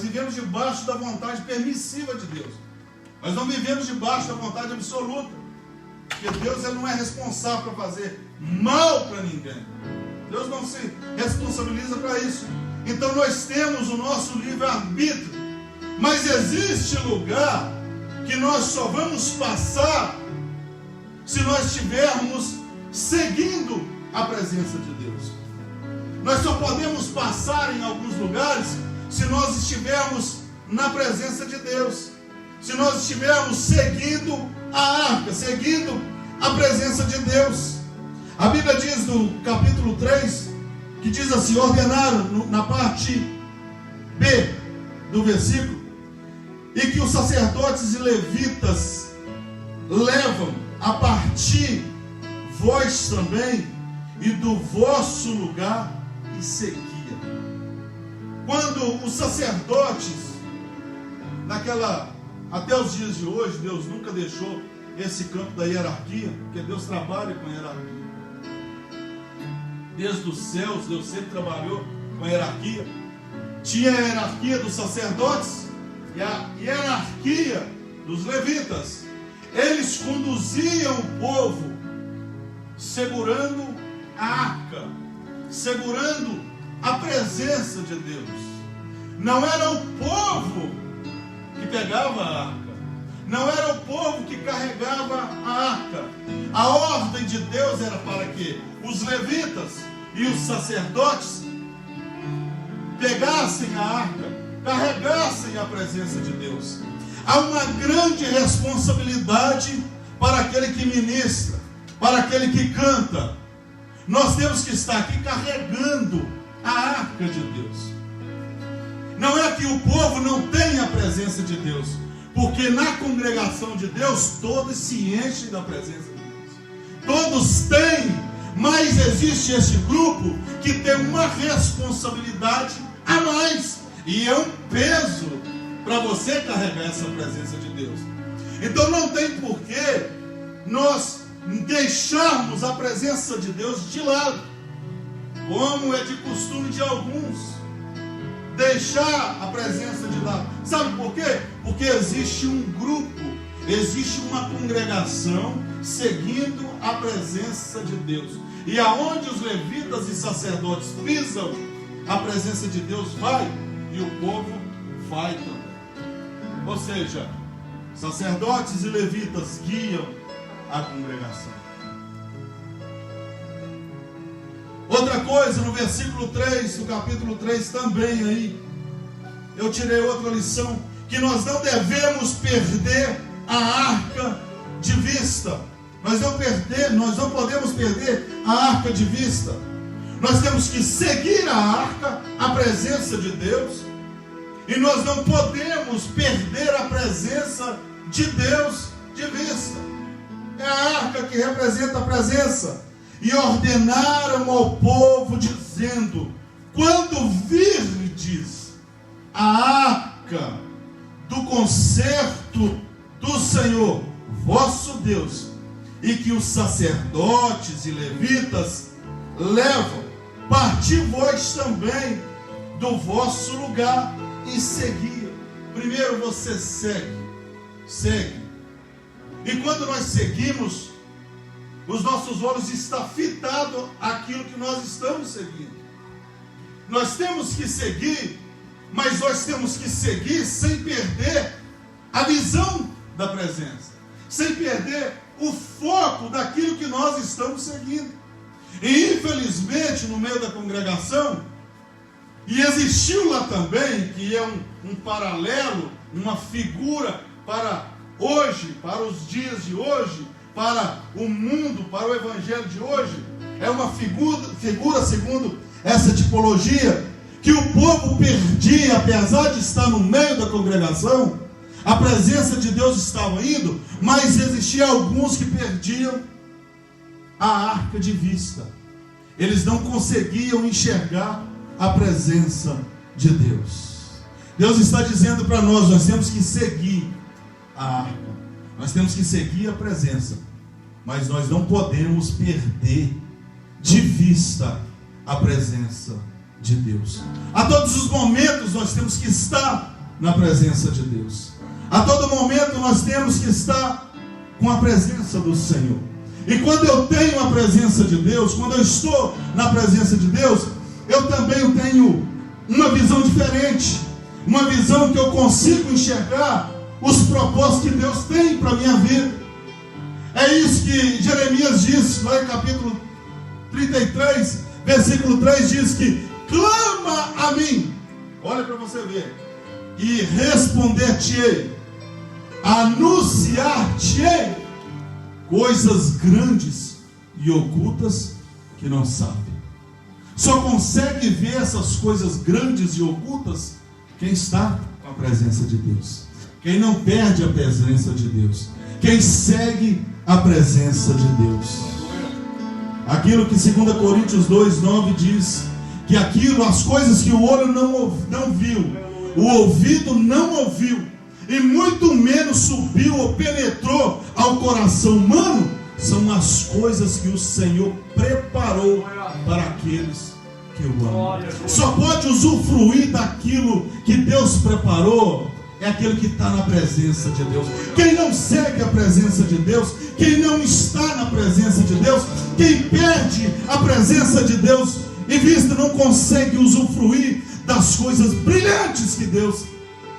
vivemos debaixo da vontade permissiva de Deus. Nós não vivemos debaixo da vontade absoluta. Porque Deus ele não é responsável para fazer mal para ninguém. Deus não se responsabiliza para isso. Então nós temos o nosso livre-arbítrio. Mas existe lugar que nós só vamos passar se nós estivermos seguindo a presença de Deus. Nós só podemos passar em alguns lugares se nós estivermos na presença de Deus. Se nós estivermos seguindo a arca, seguindo a presença de Deus. A Bíblia diz no capítulo 3, que diz assim: ordenaram na parte B do versículo, e que os sacerdotes e levitas levam a partir vós também e do vosso lugar e seguia. Quando os sacerdotes, até os dias de hoje, Deus nunca deixou esse campo da hierarquia, porque Deus trabalha com hierarquia. Desde os céus, Deus sempre trabalhou com a hierarquia. Tinha a hierarquia dos sacerdotes e a hierarquia dos levitas. Eles conduziam o povo segurando a arca, segurando a presença de Deus. Não era o povo que pegava a arca, não era o povo que carregava a arca. A ordem de Deus era para que os levitas e os sacerdotes pegassem a arca, carregassem a presença de Deus. Há uma grande responsabilidade para aquele que ministra, para aquele que canta. Nós temos que estar aqui carregando a arca de Deus. Não é que o povo não tenha a presença de Deus, porque na congregação de Deus todos se enchem da presença de Deus. Todos têm, mas existe esse grupo que tem uma responsabilidade a mais, e é um peso para você carregar essa presença de Deus. Então não tem porquê nós deixarmos a presença de Deus de lado, como é de costume de alguns, deixar a presença de lado. Sabe por quê? Porque existe um grupo, existe uma congregação seguindo a presença de Deus. E aonde os levitas e sacerdotes pisam, a presença de Deus vai e o povo vai também. Ou seja, sacerdotes e levitas guiam a congregação. Outra coisa, no versículo 3, no capítulo 3 também aí, eu tirei outra lição, que nós não devemos perder a arca de vista. Nós não podemos perder a arca de vista. Nós temos que seguir a arca, a presença de Deus, e nós não podemos perder a presença de Deus de vista. É a arca que representa a presença. E ordenaram ao povo, dizendo: quando virdes a arca do concerto do Senhor vosso Deus, e que os sacerdotes e levitas levam, parti vós também do vosso lugar e segui. Primeiro você segue. E quando nós seguimos, os nossos olhos estão fitados àquilo que nós estamos seguindo. Nós temos que seguir, mas nós temos que seguir sem perder a visão da presença, sem perder o foco daquilo que nós estamos seguindo. E infelizmente no meio da congregação, e existiu lá também, que é um paralelo, uma figura para hoje, para os dias de hoje, para o mundo, para o evangelho de hoje, é uma figura segundo essa tipologia, que o povo perdia, apesar de estar no meio da congregação, a presença de Deus estava indo, mas existiam alguns que perdiam a arca de vista. Eles não conseguiam enxergar a presença de Deus. Deus está dizendo para nós temos que seguir a arca, nós temos que seguir a presença, mas nós não podemos perder de vista a presença de Deus. A todos os momentos nós temos que estar na presença de Deus. A todo momento nós temos que estar com a presença do Senhor. E quando eu tenho a presença de Deus, quando eu estou na presença de Deus, eu também tenho uma visão diferente. Uma visão que eu consigo enxergar os propósitos que Deus tem para a minha vida. É isso que Jeremias diz, lá em capítulo 33, versículo 3, diz que clama a mim, olha para você ver, e responder-te-ei, anunciar-te-ei coisas grandes e ocultas que não sabe. Só consegue ver essas coisas grandes e ocultas quem está com a presença de Deus, quem não perde a presença de Deus, quem segue a presença de Deus. Aquilo que 2 Coríntios 2:9 diz, que as coisas que o olho não viu, o ouvido não ouviu, e muito menos subiu ou penetrou ao coração humano, são as coisas que o Senhor preparou para aqueles que o amam. Só pode usufruir daquilo que Deus preparou é aquele que está na presença de Deus. Quem não segue a presença de Deus, quem não está na presença de Deus, quem perde a presença de Deus em vista, não consegue usufruir das coisas brilhantes que Deus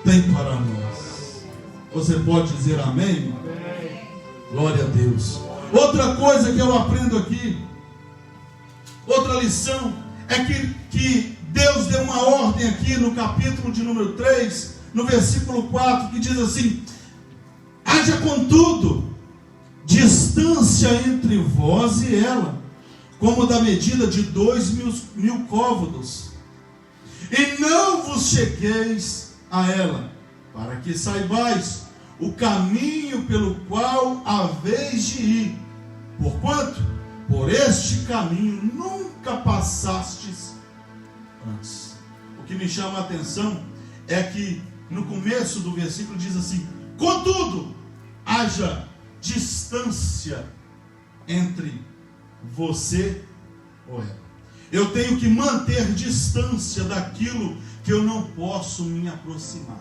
tem para nós. Você pode dizer amém? Amém. Glória a Deus. Outra coisa que eu aprendo aqui, outra lição, é que Deus deu uma ordem aqui no capítulo de número 3, no versículo 4, que diz assim: haja contudo distância entre vós e ela, como da medida de 2.000 côvados, e não vos chegueis a ela, para que saibais o caminho pelo qual haveis de ir, porquanto por este caminho nunca passastes antes. O que me chama a atenção é que no começo do versículo diz assim: contudo, haja distância entre você ou ela. Eu tenho que manter distância daquilo que eu não posso me aproximar.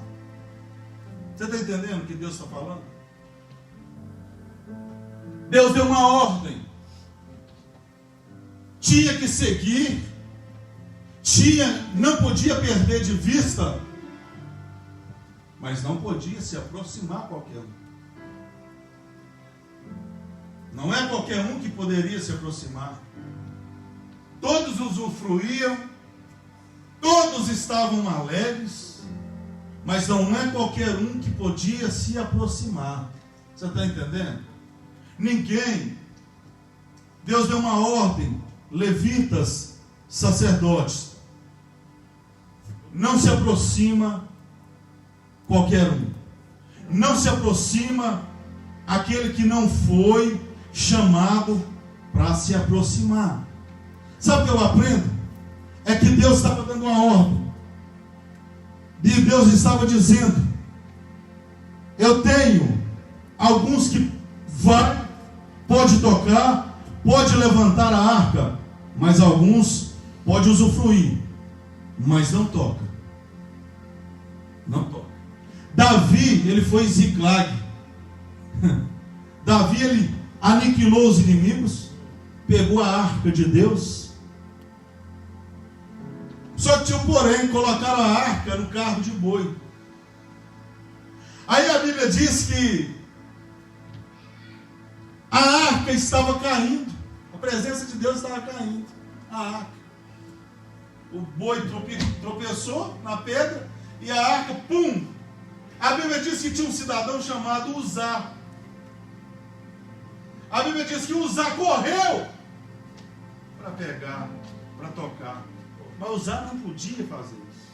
Você está entendendo o que Deus está falando? Deus deu uma ordem. Tinha que seguir, não podia perder de vista, mas não podia se aproximar qualquer um. Não é qualquer um que poderia se aproximar. Todos usufruíam, todos estavam alegres, mas não é qualquer um que podia se aproximar. Você está entendendo? Ninguém. Deus deu uma ordem, levitas, sacerdotes, não se aproxima qualquer um. Não se aproxima aquele que não foi chamado para se aproximar. Sabe o que eu aprendo? É que Deus estava dando uma ordem. E Deus estava dizendo: eu tenho alguns que pode tocar, pode levantar a arca, mas alguns pode usufruir, mas não toca. Não toca. Davi, ele foi Ziclag. Davi, ele aniquilou os inimigos, pegou a arca de Deus. Só que tinha um porém, colocaram a arca no carro de boi. Aí a Bíblia diz que a arca estava caindo, a presença de Deus estava caindo, a arca. O boi tropeçou na pedra e a arca, pum! A Bíblia diz que tinha um cidadão chamado Uzá. A Bíblia diz que Uzá correu para pegar, para tocar. Mas Uzá não podia fazer isso,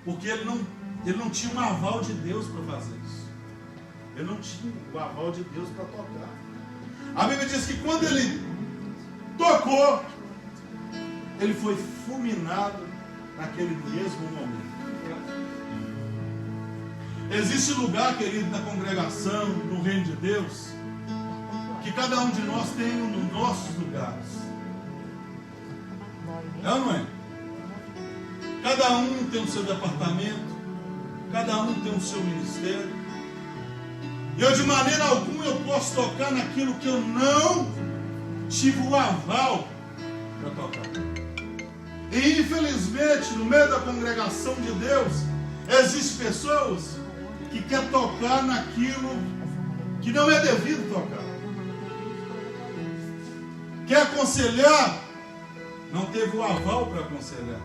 porque ele não tinha um aval de Deus para fazer isso. Ele não tinha o aval de Deus para tocar. A Bíblia diz que quando ele tocou, ele foi fulminado naquele mesmo momento. Existe lugar, querido, na congregação, no reino de Deus, que cada um de nós tem nos nossos lugares. É ou não é? Cada um tem o seu departamento, cada um tem o seu ministério. E eu de maneira alguma eu posso tocar naquilo que eu não tive o aval para tocar. E infelizmente no meio da congregação de Deus existem pessoas que querem tocar naquilo que não é devido tocar. Quer aconselhar, não teve o aval para aconselhar.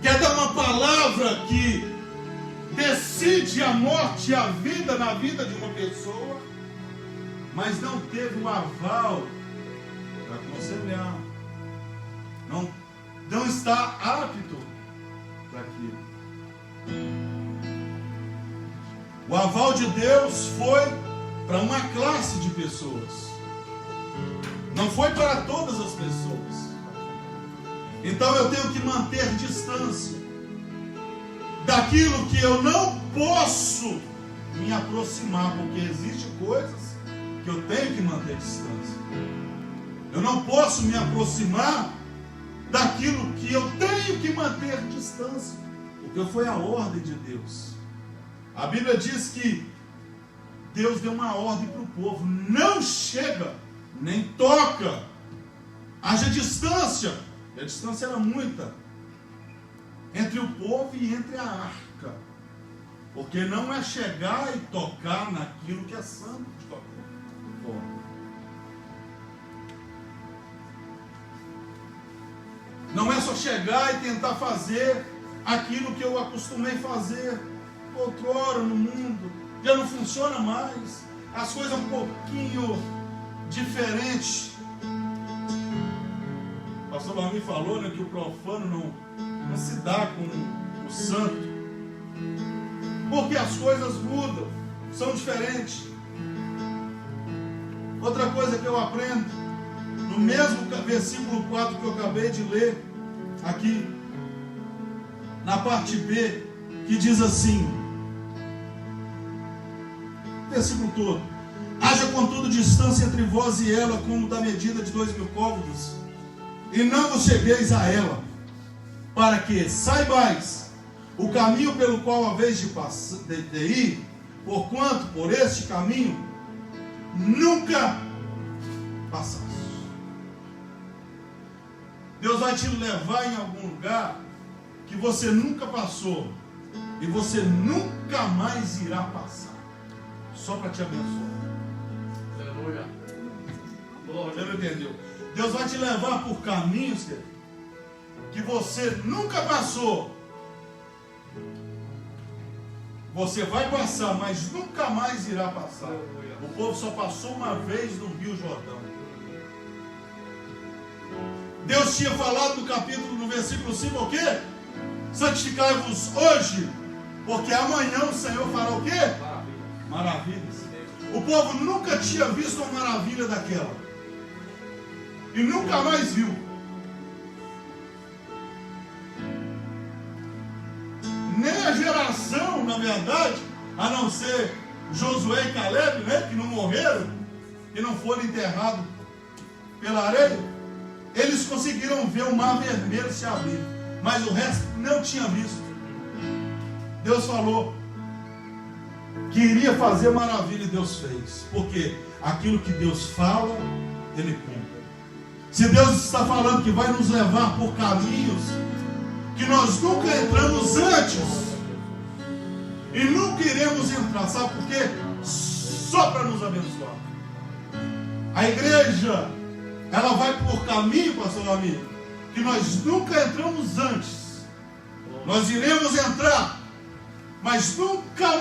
Quer dar uma palavra que decide a morte e a vida na vida de uma pessoa, mas não teve o aval para aconselhar. Não está apto para aquilo. O aval de Deus foi para uma classe de pessoas. Não foi para todas as pessoas. Então eu tenho que manter distância daquilo que eu não posso me aproximar, porque existem coisas que eu tenho que manter distância. Eu não posso me aproximar daquilo que eu tenho que manter distância, porque foi a ordem de Deus. A Bíblia diz que Deus deu uma ordem para o povo: não chega, nem toca, haja distância. E a distância era muita entre o povo e entre a arca, porque não é chegar e tocar naquilo que é santo de qualquer forma. Não é só chegar e tentar fazer aquilo que eu acostumei fazer outrora no mundo. Já não funciona mais. As coisas um pouquinho diferentes. O pastor Barmi falou, né, que o profano não se dá com o santo. Porque as coisas mudam, são diferentes. Outra coisa que eu aprendo, no mesmo versículo 4 que eu acabei de ler, aqui, na parte B, que diz assim, versículo todo: haja contudo distância entre vós e ela, como da medida de 2.000 côvados, e não vos chegueis a ela, para que saibais o caminho pelo qual haveis de ir, porquanto por este caminho nunca passaste. Deus vai te levar em algum lugar que você nunca passou e você nunca mais irá passar, só para te abençoar. Aleluia. Você não entendeu? Deus vai te levar por caminhos que você nunca passou. Você vai passar, mas nunca mais irá passar. O povo só passou uma vez no Rio Jordão. Deus tinha falado no capítulo, no versículo 5, o quê? Santificai-vos hoje, porque amanhã o Senhor fará o quê? Maravilhas. O povo nunca tinha visto uma maravilha daquela. E nunca mais viu. Nem a geração, na verdade, a não ser Josué e Caleb, né, que não morreram, que não foram enterrados pela areia, eles conseguiram ver o mar vermelho se abrir, mas o resto não tinha visto. Deus falou que iria fazer maravilha e Deus fez, porque aquilo que Deus fala, Ele cumpre. Se Deus está falando que vai nos levar por caminhos que nós nunca entramos antes e nunca iremos entrar, sabe por quê? Só para nos abençoar. A igreja, ela vai por caminho, pastor amigo, que nós nunca entramos antes. Nós iremos entrar, mas nunca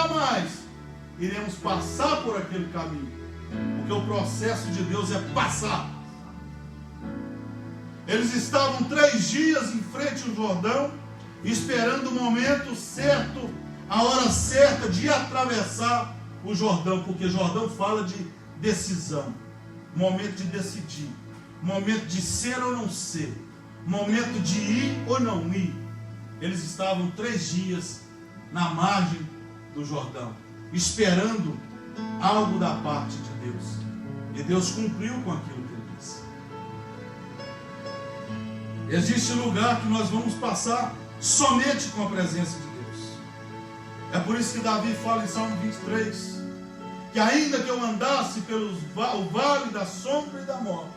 mais iremos passar por aquele caminho. Porque o processo de Deus é passar. Eles estavam 3 dias em frente ao Jordão, esperando o momento certo, a hora certa de atravessar o Jordão, porque Jordão fala de decisão, momento de decidir, momento de ser ou não ser, momento de ir ou não ir. Eles estavam 3 dias na margem do Jordão, esperando algo da parte de Deus. E Deus cumpriu com aquilo que Ele disse. Existe lugar que nós vamos passar somente com a presença de Deus. É por isso que Davi fala em Salmo 23, que ainda que eu andasse pelo vale da sombra e da morte,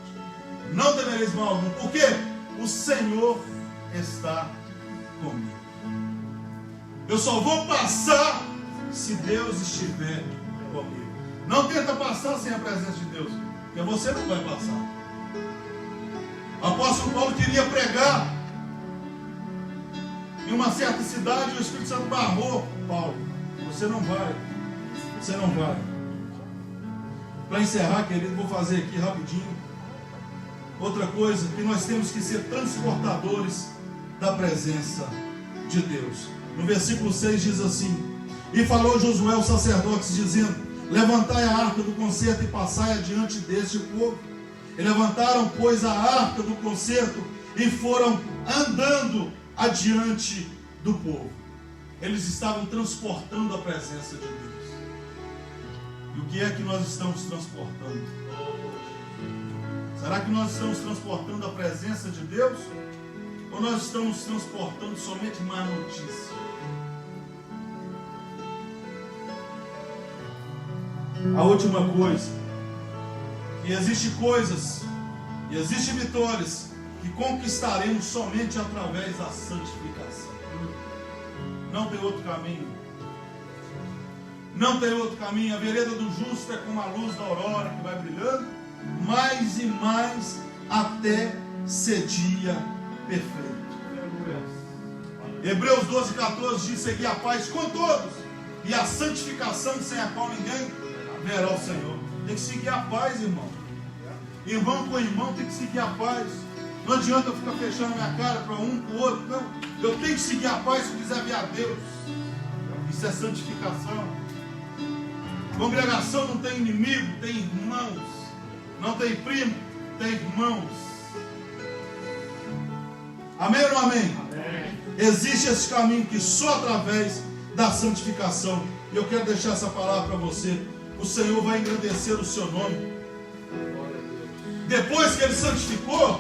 não temereis mal algum, porque o Senhor está comigo. Eu só vou passar se Deus estiver comigo. Não tenta passar sem a presença de Deus, porque você não vai passar. O apóstolo Paulo queria pregar em uma certa cidade, o Espírito Santo barrou Paulo. Você não vai. Você não vai. Para encerrar, querido, vou fazer aqui rapidinho. Outra coisa, que nós temos que ser transportadores da presença de Deus. No versículo 6 diz assim: e falou Josué aos sacerdotes, dizendo: levantai a arca do concerto e passai adiante deste povo. E levantaram, pois, a arca do concerto e foram andando adiante do povo. Eles estavam transportando a presença de Deus. E o que é que nós estamos transportando? Será que nós estamos transportando a presença de Deus? Ou nós estamos transportando somente má notícia? A última coisa, que existem coisas e existem vitórias que conquistaremos somente através da santificação. Não tem outro caminho. Não tem outro caminho. A vereda do justo é como a luz da aurora que vai brilhando mais e mais até ser dia perfeito. Hebreus 12:14 diz: segui a paz com todos e a santificação, sem a qual ninguém verá o Senhor. Tem que seguir a paz, irmão. Irmão com irmão tem que seguir a paz. Não adianta eu ficar fechando minha cara para um, para o outro. Não. Eu tenho que seguir a paz se quiser ver a Deus. Isso é santificação. Congregação não tem inimigo, tem irmãos. Não tem primo, tem irmãos. Amém ou não amém? Amém. Existe esse caminho que só através da santificação. E eu quero deixar essa palavra para você. O Senhor vai engrandecer o seu nome. Depois que ele santificou,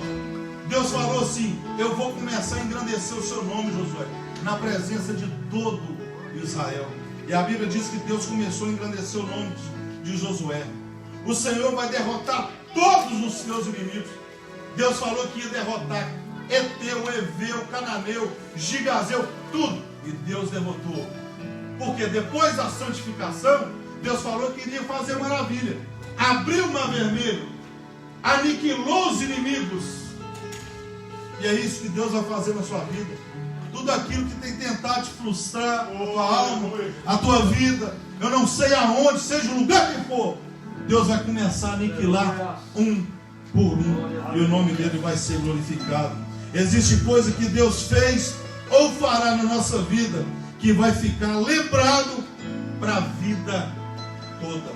Deus falou assim: eu vou começar a engrandecer o seu nome, Josué, na presença de todo Israel. E a Bíblia diz que Deus começou a engrandecer o nome de Josué. O Senhor vai derrotar todos os seus inimigos. Deus falou que ia derrotar Eteu, Eveu, Cananeu, Gigazeu, tudo. E Deus derrotou. Porque depois da santificação, Deus falou que iria fazer maravilha. Abriu o mar vermelho, aniquilou os inimigos. E é isso que Deus vai fazer na sua vida. Tudo aquilo que tem tentado te frustrar, a tua alma, a tua vida, eu não sei aonde, seja o lugar que for, Deus vai começar a aniquilar um por um. E o nome dele vai ser glorificado. Existe coisa que Deus fez ou fará na nossa vida que vai ficar lembrado para a vida toda.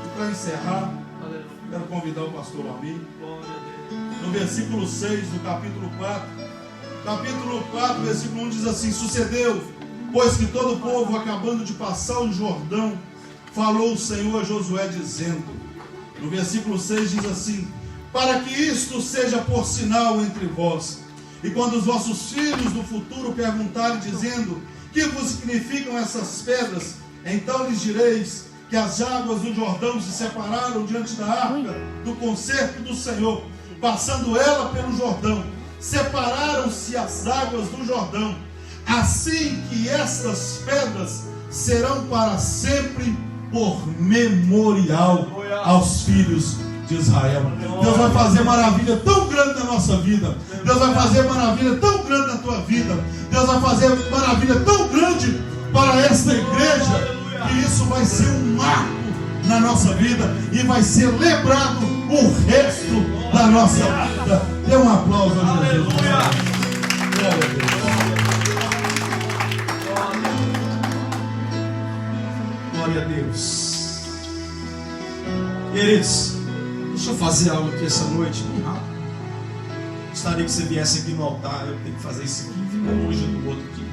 E para encerrar, quero convidar o pastor Almir, no versículo 6 do capítulo 4. Capítulo 4, versículo 1 diz assim: sucedeu, pois que todo o povo, acabando de passar o Jordão, falou o Senhor a Josué, dizendo, no versículo 6 diz assim: para que isto seja por sinal entre vós, e quando os vossos filhos do futuro perguntarem, dizendo, que vos significam essas pedras? Então lhes direis que as águas do Jordão se separaram diante da arca do concerto do Senhor, passando ela pelo Jordão. Separaram-se as águas do Jordão, assim que estas pedras serão para sempre por memorial aos filhos de Israel. Deus vai fazer maravilha tão grande na nossa vida. Deus vai fazer maravilha tão grande na tua vida. Deus vai fazer maravilha tão grande para esta igreja, que isso vai ser um marco na nossa vida e vai ser lembrado o resto da nossa vida. Dê um aplauso a Jesus. Glória a Deus. Glória a Deus. Queridos, deixa eu fazer algo aqui essa noite, bem rápido. Gostaria que você viesse aqui no altar. Eu tenho que fazer isso aqui, fica longe do outro aqui.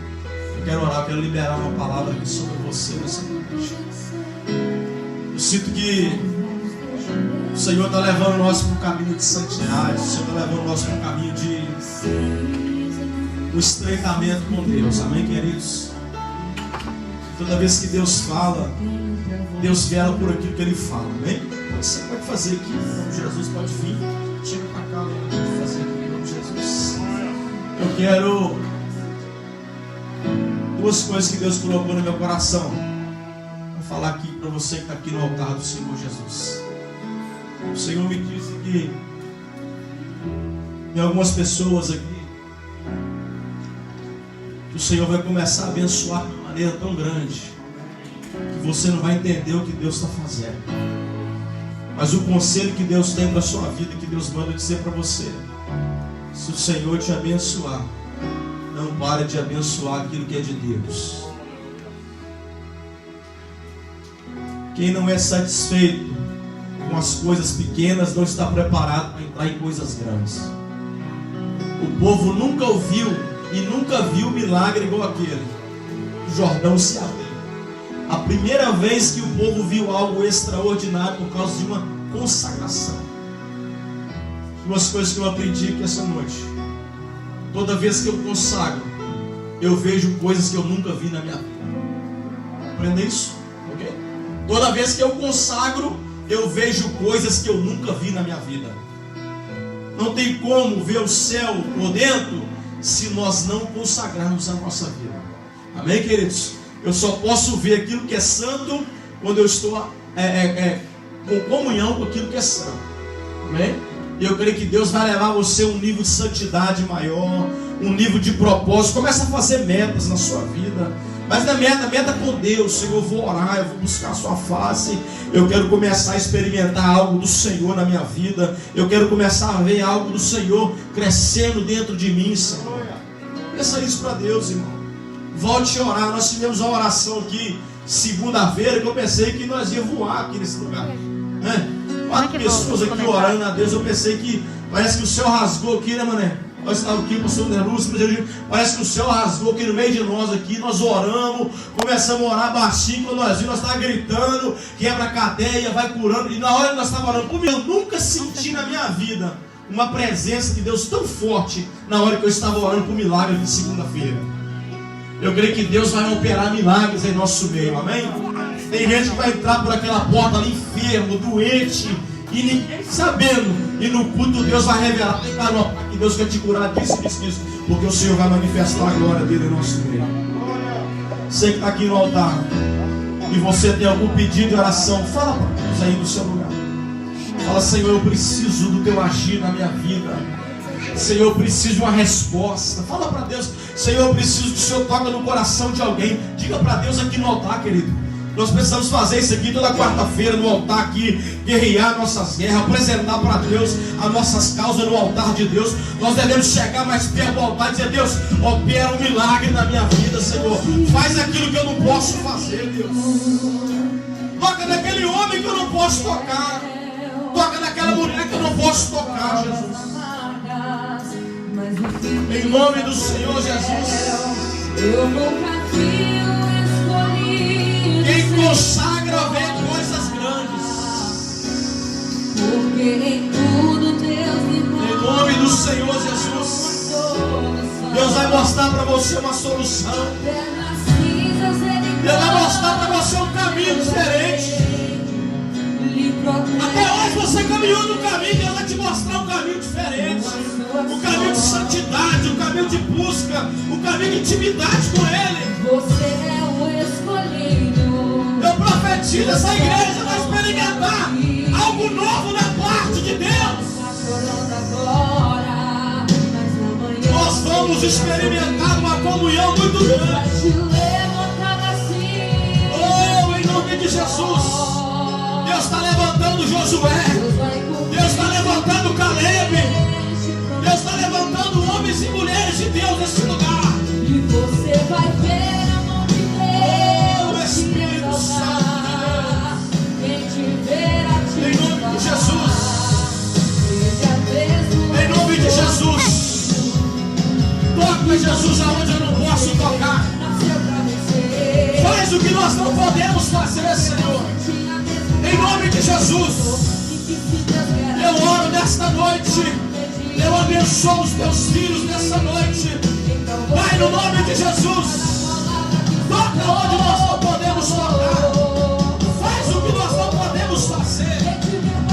Eu quero orar, eu quero liberar uma palavra aqui sobre você nessa noite. Eu sinto que o Senhor está levando nós para um caminho de santidade. O Senhor está levando nós para um caminho de um estreitamento com Deus. Amém, queridos? Toda vez que Deus fala, Deus vela por aquilo que Ele fala. Amém? Você pode fazer aqui, em nome de Jesus, pode vir. Chega para cá, pode fazer aqui, em nome de Jesus. Eu quero duas coisas que Deus colocou no meu coração. Vou falar aqui para você que está aqui no altar do Senhor Jesus. O Senhor me disse que tem algumas pessoas aqui que o Senhor vai começar a abençoar de uma maneira tão grande que você não vai entender o que Deus está fazendo. Mas o conselho que Deus tem para a sua vida, que Deus manda dizer para você: se o Senhor te abençoar, não pare de abençoar aquilo que é de Deus. Quem não é satisfeito com as coisas pequenas não está preparado para entrar em coisas grandes. O povo nunca ouviu e nunca viu milagre igual aquele. O Jordão se abriu. A primeira vez que o povo viu algo extraordinário por causa de uma consagração. Duas coisas que eu aprendi aqui essa noite. Toda vez que eu consagro, eu vejo coisas que eu nunca vi na minha vida. Aprenda isso? Ok? Toda vez que eu consagro, eu vejo coisas que eu nunca vi na minha vida. Não tem como ver o céu por dentro se nós não consagrarmos a nossa vida. Amém, queridos? Eu só posso ver aquilo que é santo quando eu estou com comunhão com aquilo que é santo. Amém? E eu creio que Deus vai levar você a um nível de santidade maior, um nível de propósito. Começa a fazer metas na sua vida. Mas na meta com Deus. Senhor, eu vou orar, eu vou buscar a sua face. Eu quero começar a experimentar algo do Senhor na minha vida. Eu quero começar a ver algo do Senhor crescendo dentro de mim, Senhor. Peça isso para Deus, irmão. Volte a orar. Nós tivemos uma oração aqui segunda-feira que eu pensei que nós íamos voar aqui nesse lugar, né? 4 pessoas aqui orando a Deus. Eu pensei que parece que o céu rasgou aqui, né, mané? Nós estávamos aqui, pastor Lúcio, parece que o céu rasgou aqui no meio de nós aqui. Nós oramos, começamos a orar baixinho. Quando nós vimos, nós estávamos gritando, quebra a cadeia, vai curando. E na hora que nós estávamos orando, eu nunca senti na minha vida uma presença de Deus tão forte na hora que eu estava orando por milagre de segunda-feira. Eu creio que Deus vai operar milagres em nosso meio, amém? Tem gente que vai entrar por aquela porta ali enfermo, doente, e ninguém sabendo. E no culto Deus vai revelar: que Deus quer te curar disso, porque o Senhor vai manifestar a glória dele em nosso meio. Você que está aqui no altar e você tem algum pedido de oração, fala para Deus aí no seu lugar. Fala: Senhor, eu preciso do teu agir na minha vida. Senhor, eu preciso de uma resposta. Fala para Deus: Senhor, eu preciso que o Senhor toque no coração de alguém. Diga para Deus aqui no altar, querido. Nós precisamos fazer isso aqui toda quarta-feira no altar aqui, guerrear nossas guerras, apresentar para Deus as nossas causas no altar de Deus. Nós devemos chegar mais perto do altar e dizer: Deus, opera um milagre na minha vida, Senhor. Faz aquilo que eu não posso fazer, Deus. Toca naquele homem que eu não posso tocar. Toca naquela mulher que eu não posso tocar, Jesus. Em nome do Senhor Jesus. Eu nunca vi escolhido. Quem consagra vê coisas grandes. Porque em tudo Deus me mostra. Em nome do Senhor Jesus. Deus vai mostrar para você uma solução. Deus vai mostrar para você um caminho diferente. Até hoje você caminhou no caminho, Deus vai te mostrar um caminho diferente. Um caminho de santidade, um caminho de busca, um caminho de intimidade com Ele. Você é o escolhido. Eu profetizo: essa igreja vai experimentar algo novo da parte de Deus. Nós vamos experimentar uma comunhão muito grande. Oh, em nome de Jesus. Deus está levantando Josué. Deus está levantando Caleb. Deus está levantando homens e mulheres de Deus nesse lugar. E você vai ver a mão de Deus. Oh, Espírito Santo. Quem te ver a ti. Em nome de Jesus. Em nome de Jesus. Toca, Jesus, aonde eu não posso tocar. Faz o que nós não podemos fazer, Senhor. Em nome de Jesus. Eu oro nesta noite. Eu abençoo os teus filhos nessa noite. Pai, no nome de Jesus. Toca onde nós não podemos tocar. Faz o que nós não podemos fazer.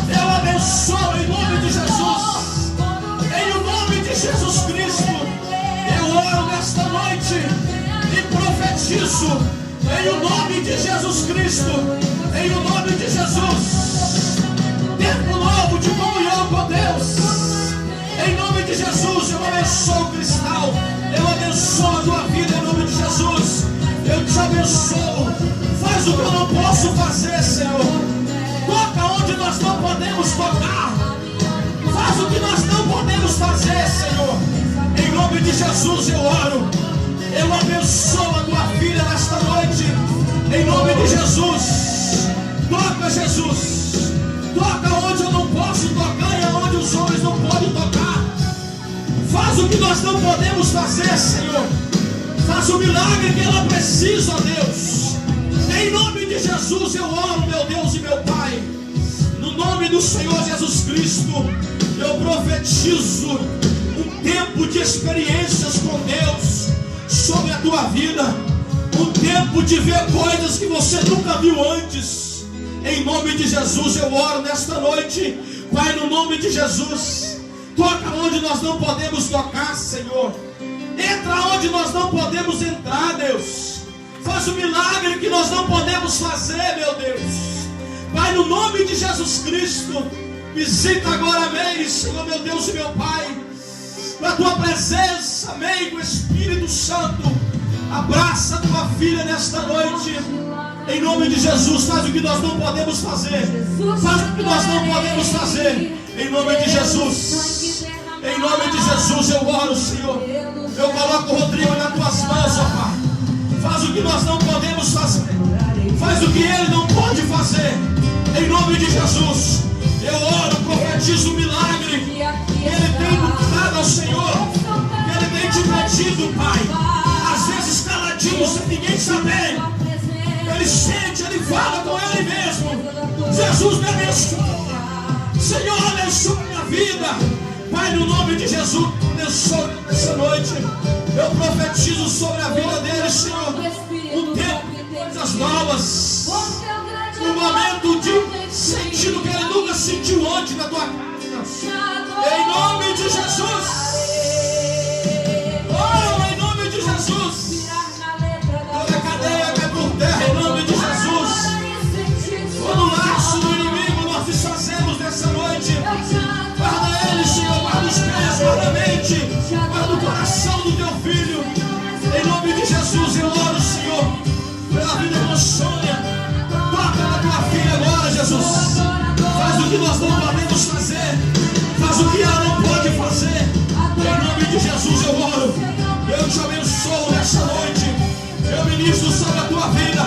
Eu abençoo em nome de Jesus. Em o nome de Jesus Cristo. Eu oro nesta noite e profetizo. Em o nome de Jesus Cristo. Em o nome de Jesus. Tempo novo de comunhão com Deus. Em nome de Jesus, eu abençoo o cristal. Eu abençoo a tua vida em nome de Jesus. Eu te abençoo. Faz o que eu não posso fazer, Senhor. Toca onde nós não podemos tocar. Faz o que nós não podemos fazer, Senhor. Em nome de Jesus eu oro. Eu abençoo a tua filha nesta noite. Em nome de Jesus. Toca, Jesus. Toca onde eu não posso tocar e aonde os homens não podem tocar. Faz o que nós não podemos fazer, Senhor. Faz o milagre que ela precisa, ó Deus. Em nome de Jesus eu oro, meu Deus e meu Pai. No nome do Senhor Jesus Cristo, eu profetizo um tempo de experiências com Deus sobre a tua vida. Um tempo de ver coisas que você nunca viu antes. Em nome de Jesus eu oro nesta noite. Pai, no nome de Jesus, toca onde nós não podemos tocar, Senhor. Entra onde nós não podemos entrar, Deus. Faz o milagre que nós não podemos fazer, meu Deus. Pai, no nome de Jesus Cristo, visita agora, amém, Senhor, meu Deus e meu Pai. Na tua presença, amém, com o Espírito Santo. Abraça a tua filha nesta noite. Em nome de Jesus, faz o que nós não podemos fazer. Faz o que nós não podemos fazer. Em nome de Jesus. Em nome de Jesus eu oro, Senhor. Eu coloco o Rodrigo nas tuas mãos, ó Pai. Faz o que nós não podemos fazer. Faz o que ele não pode fazer. Em nome de Jesus. Eu oro, profetizo o milagre que ele tem buscado ao Senhor. Que ele tem te pedido, Pai. Às vezes caladinho, sem ninguém saber. Ele sente, ele fala com ele mesmo. Jesus me abençoa. Senhor, abençoa minha vida. Pai, no nome de Jesus, abençoa essa noite. Eu profetizo sobre a vida dele, Senhor. Um tempo de coisas novas. Um momento de sentido que ele nunca sentiu antes na tua casa. Em nome de Jesus. Oh, em nome de Jesus. Toda cadeia cai por terra, em nome de Jesus. Todo laço do inimigo nós desfazemos nessa noite. Guarda ele, Senhor, guarda os pés, guarda a mente, guarda o coração do teu filho. Em nome de Jesus eu oro, Senhor, pela vida da Sônia. Toca na tua filha agora, Jesus. Faz o que nós não podemos fazer. Faz o que ela não pode fazer. Em nome de Jesus eu oro. Eu te abençoo nesta noite. Eu ministro sobre a tua vida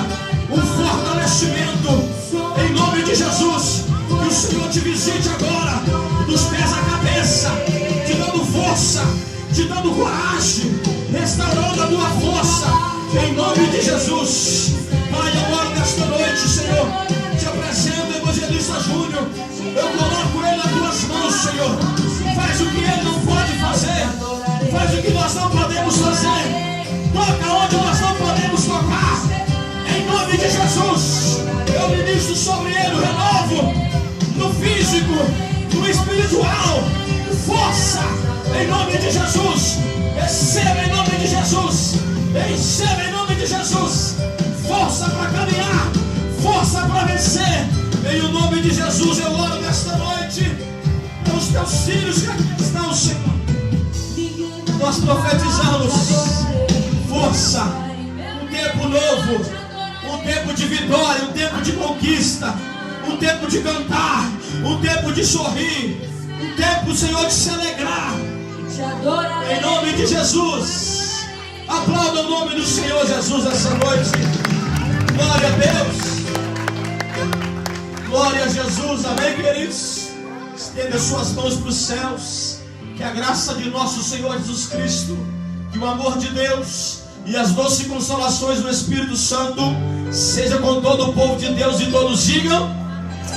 um fortalecimento. Em nome de Jesus. Que o Senhor te visite agora, dos pés à cabeça, te dando força, te dando coragem, restaurando a tua força. Em nome de Jesus. Pai, agora nesta noite, Senhor, te apresento o evangelista Júnior. Eu coloco ele nas tuas mãos, Senhor. Faz o que ele não pode fazer. Faz o que nós não podemos fazer. Toca onde nós não podemos tocar. Em nome de Jesus. Eu ministro sobre ele o renovo. No físico, no espiritual. Força. Em nome de Jesus. Receba em nome de Jesus. Receba em nome de Jesus. Força para caminhar. Força para vencer. Em o nome de Jesus eu oro nesta noite. Os teus filhos que aqui estão, Senhor. Nós profetizamos força. Um tempo novo. Um tempo de vitória. Um tempo de conquista. Um tempo de cantar. Um tempo de sorrir. Um tempo, Senhor, de se alegrar. Em nome de Jesus. Aplauda o nome do Senhor Jesus essa noite. Glória a Deus. Glória a Jesus. Amém, queridos? Estenda suas mãos para os céus. Que a graça de nosso Senhor Jesus Cristo, que o amor de Deus e as doces consolações do Espírito Santo seja com todo o povo de Deus, e todos digam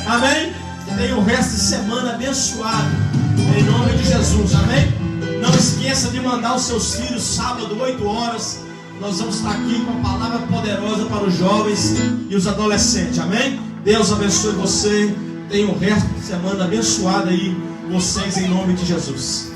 amém. Tenha o resto de semana abençoado. Em nome de Jesus, amém? Não esqueça de mandar os seus filhos sábado, 8 horas. Nós vamos estar aqui com a palavra poderosa para os jovens e os adolescentes, amém? Deus abençoe você. Tenha o resto de semana abençoado aí, vocês, em nome de Jesus.